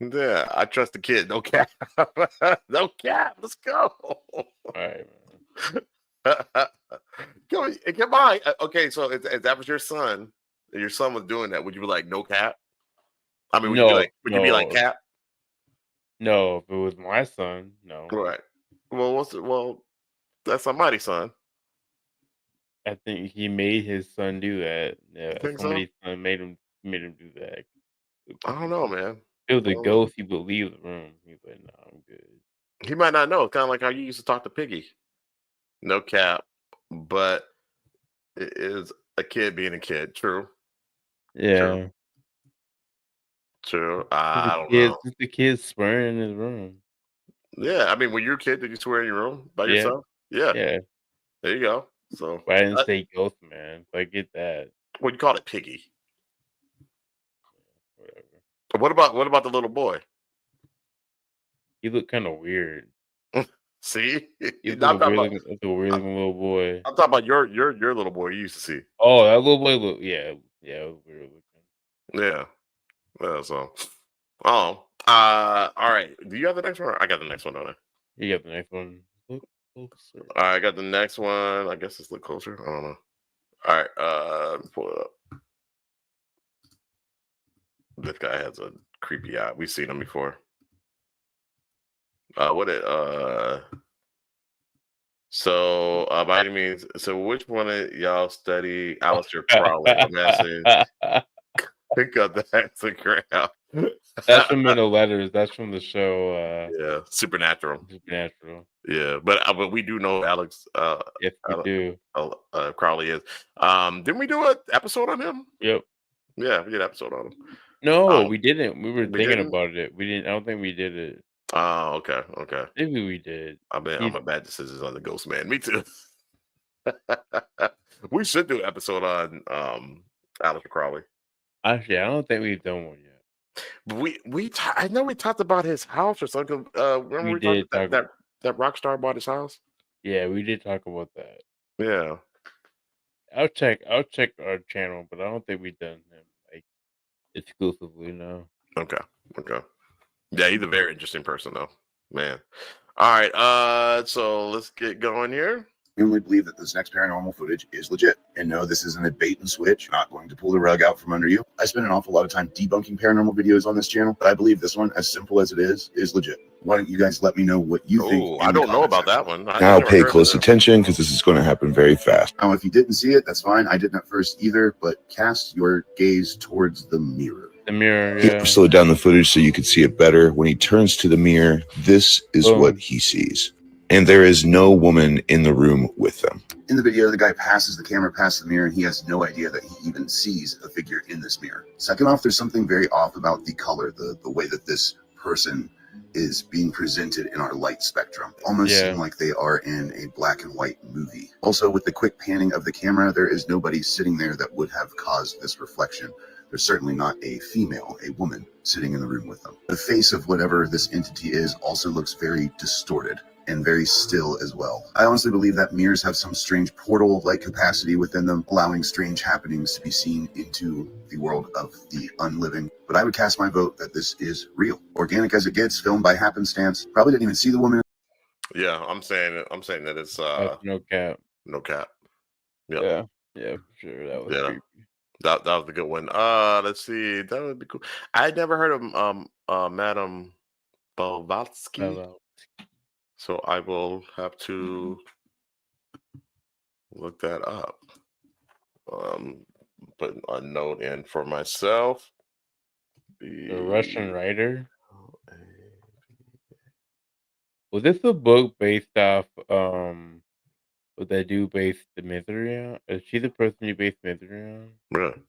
Yeah, I trust the kid. No cap. No cap. Let's go. All right, man. Come on. Okay, so if that was your son, and your son was doing that, would you be like, no cap? I mean, would you be like cap? No, if it was my son, no. Right. Well, that's somebody's son. I think he made his son do that. Yeah, somebody's son made him do that. I don't know, man. It was a ghost. He would leave the room. He was like, "No, I'm good." He might not know. It's kind of like how you used to talk to Piggy. No cap, but it is a kid being a kid. True. Yeah. True. I don't know. The kid's swearing in his room. Yeah, I mean, when you're a kid, did you swear in your room by yourself? Yeah. Yeah. There you go. So but I didn't say ghost man. So I get that. Well, you call it Piggy. What about the little boy? He looked kind of weird. See, he's a weird looking little boy. I'm talking about your little boy you used to see. Oh, that little boy look, yeah, it was weird looking. Yeah. Well, so, all right. Do you have the next one? I got the next one, don't I? You got the next one. Look closer. All right, I got the next one. I guess it's look closer. I don't know. All right, pull it up. This guy has a creepy eye. We've seen him before. So by any means, so which one of y'all study Aleister Crowley? I'm asking. Pick up the Instagram. That's from the letters. That's from the show. Yeah, Supernatural. Yeah, but we do know Alex. Yes, we do. Crowley is. Didn't we do an episode on him? Yep. Yeah, we did an episode on him. No, we didn't. We were thinking about it. We didn't. I don't think we did it. Oh, okay. Maybe we did. I'm a bad decisions on the Ghost Man. Me too. We should do an episode on Aleister Crowley. Actually, I don't think we've done one yet. But I know we talked about his house or something. Remember we talked about that rock star bought his house? Yeah, we did talk about that. Yeah. I'll check our channel, but I don't think we've done him like exclusively, no. Okay. Yeah, he's a very interesting person though. Man. All right, so let's get going here. I firmly believe that this next paranormal footage is legit. And no, this isn't a bait and switch. I'm not going to pull the rug out from under you. I spend an awful lot of time debunking paranormal videos on this channel, but I believe this one, as simple as it is legit. Why don't you guys let me know what you think? I don't know about that one. Now pay close attention because this is going to happen very fast. Now, if you didn't see it, that's fine. I didn't at first either, but cast your gaze towards the mirror. The mirror, yeah. Slow down the footage so you could see it better. When he turns to the mirror, this is what he sees. And there is no woman in the room with them. In the video, the guy passes the camera past the mirror and he has no idea that he even sees a figure in this mirror. Second off, there's something very off about the color, the way that this person is being presented in our light spectrum. Almost seem like they are in a black and white movie. Also, with the quick panning of the camera, there is nobody sitting there that would have caused this reflection. There's certainly not a female, a woman, sitting in the room with them. The face of whatever this entity is also looks very distorted and very still as well. I honestly believe that mirrors have some strange portal-like capacity within them, allowing strange happenings to be seen into the world of the unliving. But I would cast my vote that this is real. Organic as it gets, filmed by happenstance. Probably didn't even see the woman. Yeah, I'm saying that it's no cap. No cap. Yep. Yeah, for sure. That was creepy. That was a good one. Let's see. That would be cool. I'd never heard of Madame Blavatsky. So I will have to look that up. Put a note in for myself. The Russian writer. Was this a book based off what that dude based the misery on? Is she the person you based misery on? Really?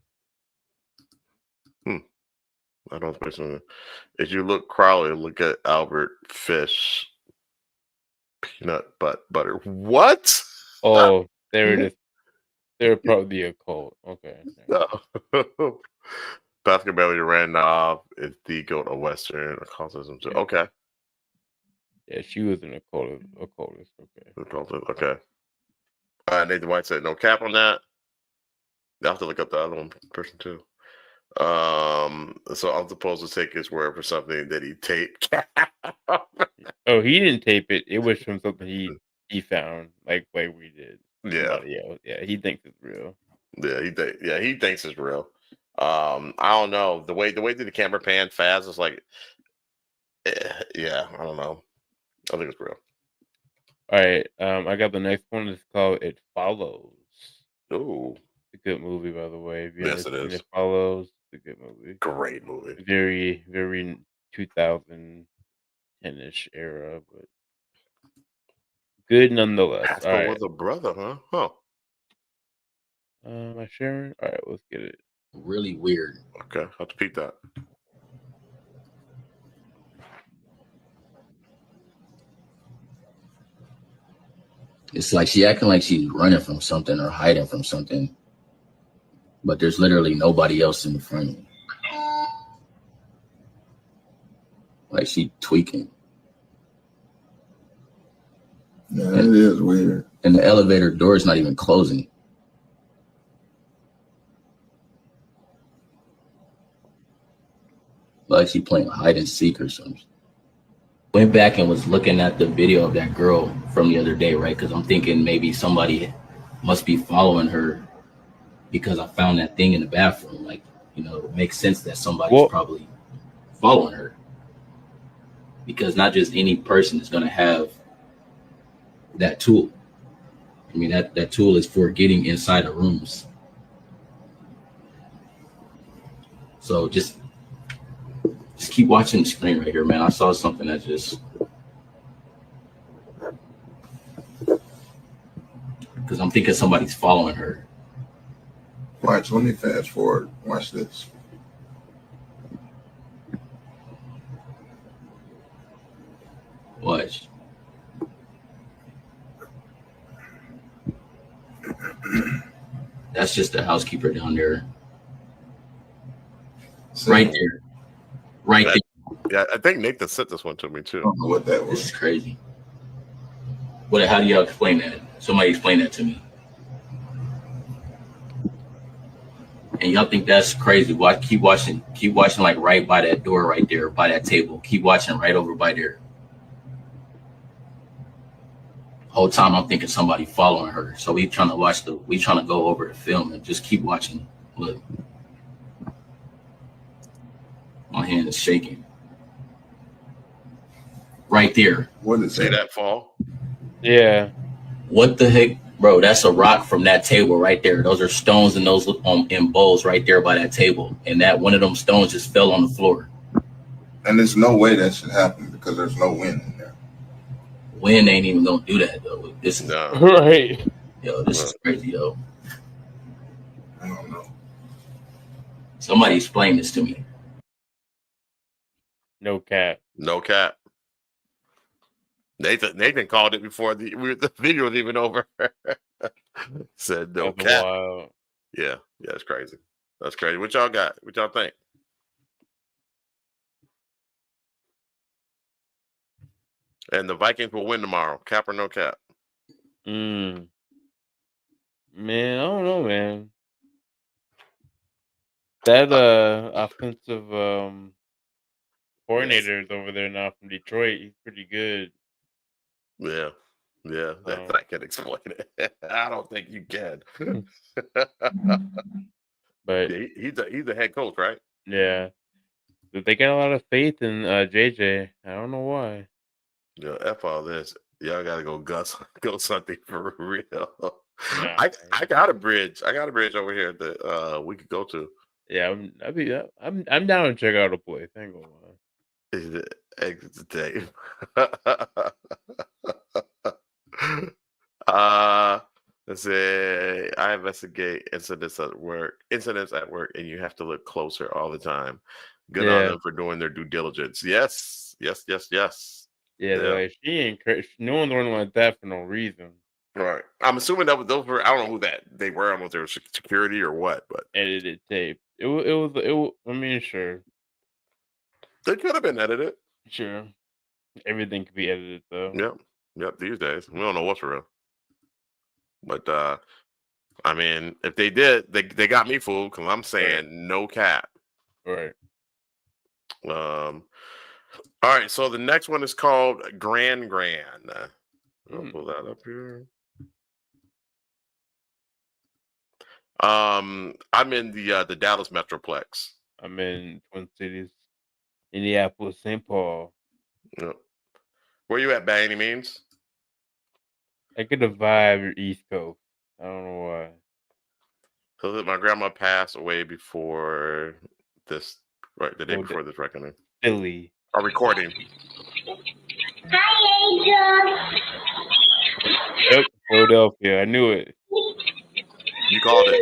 I don't know. If you look Crowley, look at Albert Fish. Peanut butter. What? Oh, there it is. They're probably the occult. Okay. No. Pascal Bailey Randolph is the goat of Western occultism too. Okay. Yeah, she was an occultist. Okay. Occultist. Okay. Nathan White said no cap on that. I have to look up the other one person too. So I'm supposed to take his word for something that he taped. Oh, he didn't tape it. It was from something he found, like we did. Yeah. Yeah, he thinks it's real. Yeah, he thinks it's real. I don't know. The way that the camera pan fast is like yeah, I don't know. I think it's real. All right. I got the next one. It's called It Follows. Ooh. It's a good movie, by the way. If you Yes, haven't it seen is. It Follows. It's a good movie. Great movie. Very, very 2010-ish era, but good nonetheless. Pascal All right. was a brother, huh? Huh. Am I sharing? All right, let's get it. Really weird. Okay, I'll have to peek that. It's like she acting like she's running from something or hiding from something, but there's literally nobody else in the frame. Like she tweaking. Yeah, it is weird. And the elevator door is not even closing. Like she playing hide and seek or something. Went back and was looking at the video of that girl from the other day, right? Because I'm thinking maybe somebody must be following her because I found that thing in the bathroom. Like, you know, it makes sense that somebody's probably following her. Because not just any person is going to have that tool. I mean, that tool is for getting inside of rooms. So just keep watching the screen right here, man. I saw something that just, because I'm thinking somebody's following her. Watch, let me fast forward. Watch this. Watch. That's just the housekeeper down there. Right there. Right there. Yeah, I think Nathan sent this one to me too. I don't know what that was. This is crazy. How do y'all explain that? Somebody explain that to me. And y'all think that's crazy. Keep watching like right by that door right there, by that table. Keep watching right over by there. Whole time I'm thinking somebody following her. So we trying to go over the film and just keep watching. Look. My hand is shaking. Right there. What is See that fall? Yeah. What the heck, bro? That's a rock from that table right there. Those are stones and those in bowls right there by that table. And that one of them stones just fell on the floor. And there's no way that should happen because there's no wind in there. Wind ain't even gonna do that though. This is right. Yo, this is crazy, yo. I don't know. Somebody explain this to me. No cap. No cap. Nathan called it before the video was even over. Said no That's cap. wild. Yeah, it's crazy. That's crazy. What y'all got? What y'all think? And the Vikings will win tomorrow. Cap or no cap? Man, I don't know, man. That offensive coordinator is over there now from Detroit. He's pretty good. Yeah. I can explain it. I don't think you can. But yeah, he's a head coach, right? Yeah, but they got a lot of faith in JJ. I don't know why. Yeah, F all this. Y'all gotta go something for real. Nah, I got a bridge. I got a bridge over here that we could go to. Yeah, I'm down to check out a place. I ain't gonna lie. Exit the tape. Let's say I investigate incidents at work, and you have to look closer all the time. Good on Yeah. them for doing their due diligence. Yes. Yeah, like she ain't crazy. No one's running like that for no reason. Right. I'm assuming that those were. I don't know who they were. I don't know if they were security or what, but Edited tape. It was. I mean, sure. They could have been edited. Sure. Everything could be edited though. Yep. These days, we don't know what's real. But I mean, if they did, they got me fooled because I'm saying no cap. Right. All right. So the next one is called Grand. I'll pull that up here. I'm in the Dallas Metroplex. I'm in Twin Cities, Indianapolis, St. Paul. Yep. Where you at by any means? I get a vibe your East Coast. I don't know why. So my grandma passed away before this, right? The day before this reckoning. Philly. Are recording. Hi, Angel. Yep, Philadelphia. I knew it. You called it.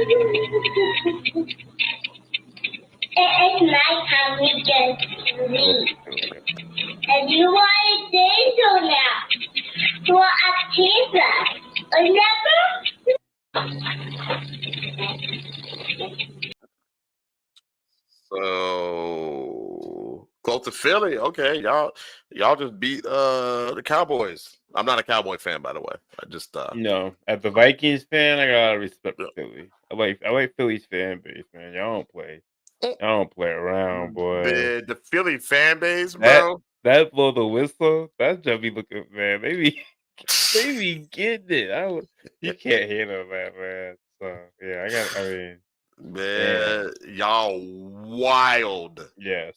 It's night time we get sleep. And you want to Angel now. For Occulys. Remember? So close to Philly. Okay, y'all just beat the Cowboys. I'm not a Cowboy fan, by the way. I just No, as a Vikings fan, I got a lot of respect for Philly. I like Philly's fan base, man. Y'all don't play around, boy. The Philly fan base, bro. That blow the whistle, that jumpy looking man. Maybe getting it. You can't handle that, man. So yeah, man, y'all wild. Yes.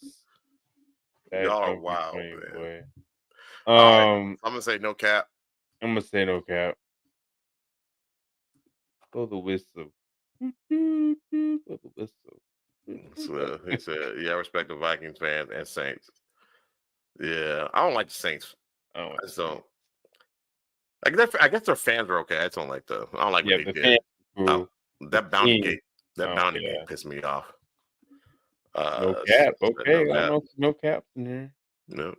Y'all are wild, funny, man. Boy. I'm gonna say no cap. I'm gonna say no cap. Blow the whistle. Blow the whistle. So he said, "Yeah, I respect the Vikings fans and Saints." Yeah, I don't like the Saints. I just don't. I guess their fans are okay. I just don't like I don't like what they did. That bounty gate pissed me off. No cap. Okay, no caps in here. No.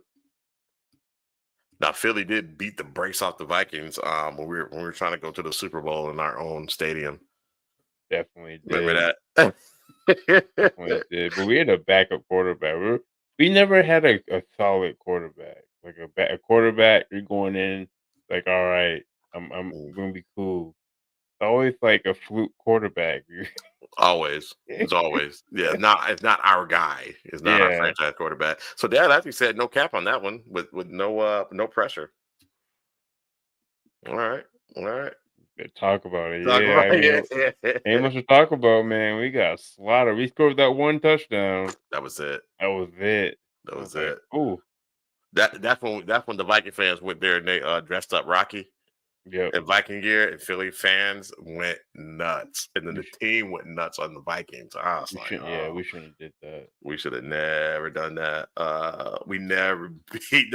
Now Philly did beat the brakes off the Vikings when we were trying to go to the Super Bowl in our own stadium. Definitely did. Remember that? Definitely did. But we had a backup quarterback. We never had a solid quarterback. Like a quarterback, you're going in like, all right, I'm gonna be cool. It's always like a fluke quarterback. Always. It's always. Yeah, it's not our guy. It's not our franchise quarterback. So Dad actually said no cap on that one with no pressure. All right. Talk about it. Ain't much to talk about, man. We got slaughtered. We scored that one touchdown. That was it. Ooh. That's when the Viking fans went there and they dressed up Rocky. In Viking gear, and Philly fans went nuts, and then the team went nuts on the Vikings. I was we shouldn't have did that. We should have never done that. We never beat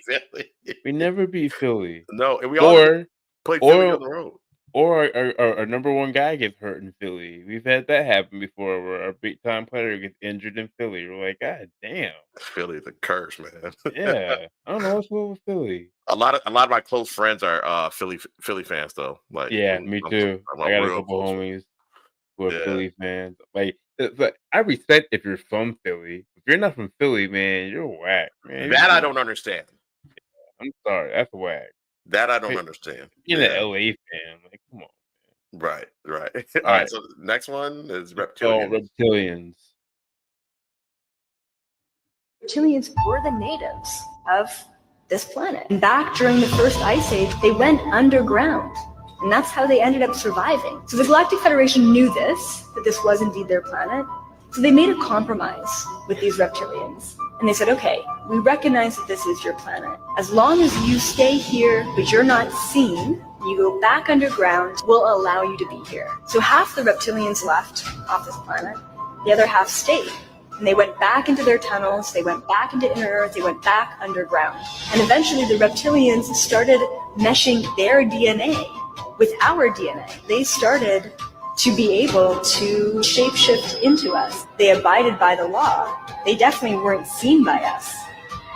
Philly. We never beat Philly. No, and we all played Philly on the road. Or our number one guy gets hurt in Philly. We've had that happen before, where our big time player gets injured in Philly. We're like, God damn, Philly's a curse, man. Yeah, I don't know what's wrong with Philly. A lot of my close friends are Philly fans, though. Like, me too. I got a couple homies who are Philly fans. Like, I respect if you're from Philly. If you're not from Philly, man, you're whack, man. That I don't understand. I'm sorry, that's whack. That I don't understand. You're an LA fan, like, come on, man. Right. All right. So the next one is reptilians. Reptilians. Reptilians were the natives of this planet. And back during the first ice age, they went underground. And that's how they ended up surviving. So the Galactic Federation knew that this was indeed their planet. So they made a compromise with these reptilians. And they said, okay, we recognize that this is your planet. As long as you stay here, but you're not seen, you go back underground, we'll allow you to be here. So half the reptilians left off this planet, the other half stayed. And they went back into their tunnels, they went back into inner earth, they went back underground. And eventually the reptilians started meshing their DNA with our DNA. They started to be able to shapeshift into us. They abided by the law. They definitely weren't seen by us,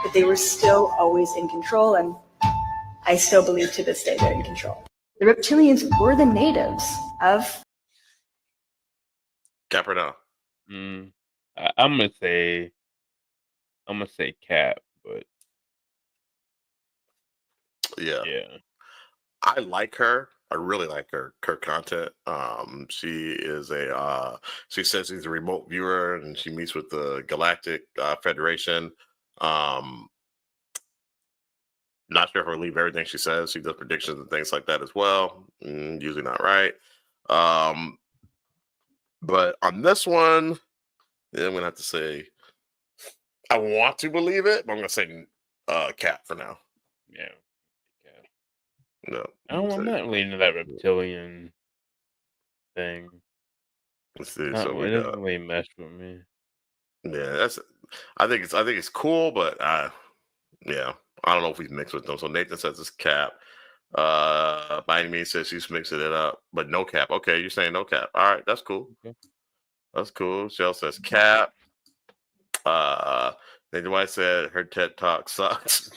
but they were still always in control, and I still believe to this day they're in control. The reptilians were the natives of... Cap or no? I'm gonna say Cap, but yeah. I like her. I really like her content. She is she says she's a remote viewer and she meets with the Galactic Federation. Not sure if I believe everything she says. She does predictions and things like that as well. Usually not right. But on this one, yeah, I'm gonna have to say I want to believe it, but I'm gonna say Cap for now. Yeah. No, I'm not really into that reptilian thing. Let's see. It So we doesn't really mesh with me. Yeah, I think it's cool, but yeah, I don't know if we've mixed with them. So Nathan says it's Cap. By any means says she's mixing it up, but no Cap. Okay, you're saying no Cap. All right, that's cool. Okay. That's cool. Shell says Cap. Nathan White said her TED Talk sucks.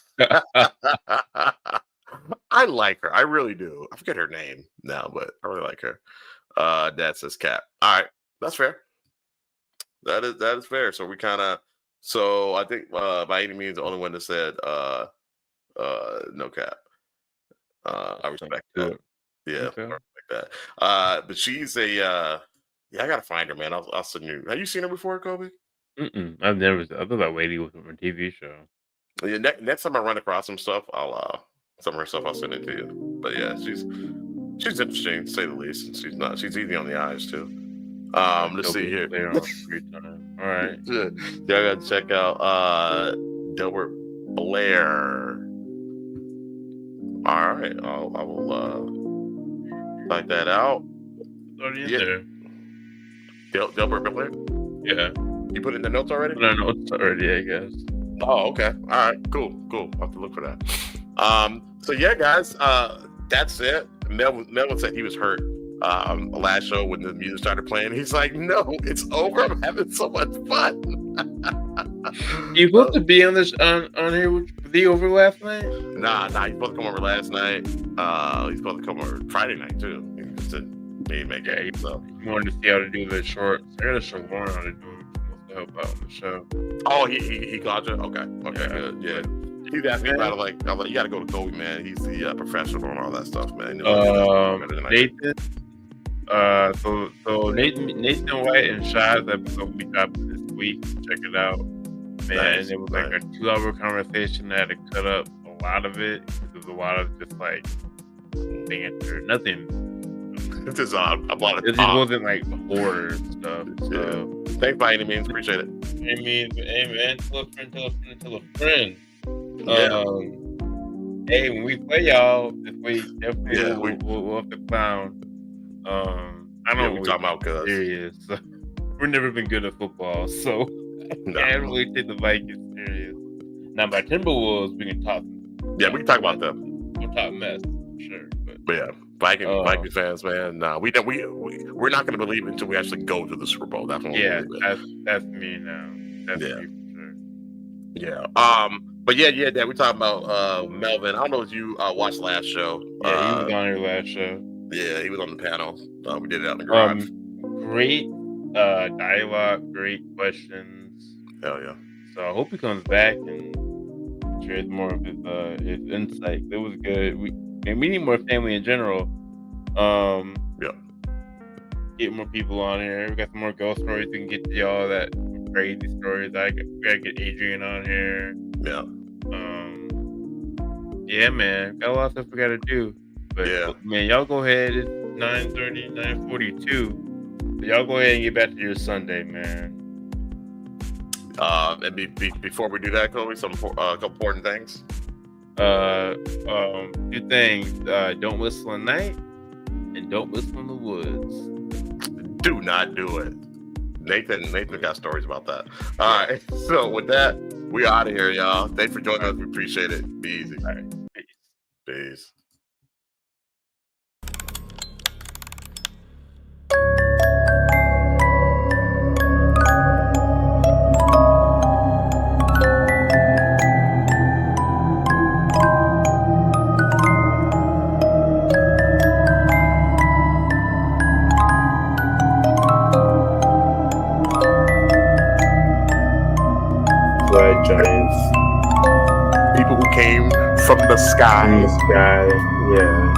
I like her. I really do. I forget her name now, but I really like her. Dad says Cap. All right, that's fair. That is fair. So we kind of. So I think by any means the only one that said no Cap. I respect that. Yeah, Okay. I respect that. But she's a yeah. I gotta find her, man. I'll send you. Have you seen her before, Kobe? I've never. I thought that lady was from a TV show. Yeah. Next time I run across some stuff, some of her stuff I'll send it to you. But yeah, she's interesting to say the least. She's easy on the eyes too. Let's see here. All right. Yeah, I gotta check out Delbert Blair. All right, I will type that out. There. Delbert Blair. Yeah. You put it in the notes already? No notes already, I guess. Oh, okay. All right. Cool. I'll have to look for that. So yeah, guys, that's it. Melvin said he was hurt last show when the music started playing. He's like, no, it's over. I'm having so much fun. You supposed to be on this on here with the over last night? Nah, he's supposed to come over last night. He's supposed to come over Friday night too. He said he make it. So he wanted to see how to do the shorts. I gotta show Lauren how to do it to help out on the show. Oh, he got you? Okay, good. Yeah. He's asking about it like you gotta go to Kobe, man. He's the professional and all that stuff, man. Nathan. So Nathan White and Shad's episode we dropped this week. Check it out, man. Nice, it was like a 2-hour conversation. I had to cut up a lot of it. There was a lot of just like banter, nothing. This is a lot of it just wasn't like horror stuff. So thanks by any means, appreciate it. I mean, hey man, tell a friend. Yeah. Hey, when we play y'all this week, definitely we'll have to clown. I don't know what we're talking about, cuz serious. So, we've never been good at football, so I can't really take the Vikings serious. Now by Timberwolves, we can talk. Yeah, we can talk about them. We'll talk mess, for sure. But yeah, Viking fans, man. Nah, we're not gonna believe it until we actually go to the Super Bowl. That's when that's me now. That's me for sure. Yeah. But yeah, Dad, we talking about Melvin. I don't know if you watched last show. Yeah, he was on your last show. Yeah, he was on the panel. We did it out in the garage. Great dialogue, great questions. Hell yeah. So I hope he comes back and shares more of his insight. It was good. We need more family in general. Get more people on here. We got some more ghost stories we can get to y'all, that crazy stories. We gotta get Adrian on here. Yeah, man. Got a lot of stuff we gotta do. But man, y'all go ahead. It's 9:30, 9:42. So y'all go ahead and get back to your Sunday, man. And before we do that, Kobe, a couple important things. 2 things. Don't whistle at night, and don't whistle in the woods. Do not do it. Nathan got stories about that. All right. So with that, we out of here, y'all. Thanks for joining us. We appreciate it. Be easy. All right. Peace. Blood giants. People who came from the sky. Yeah.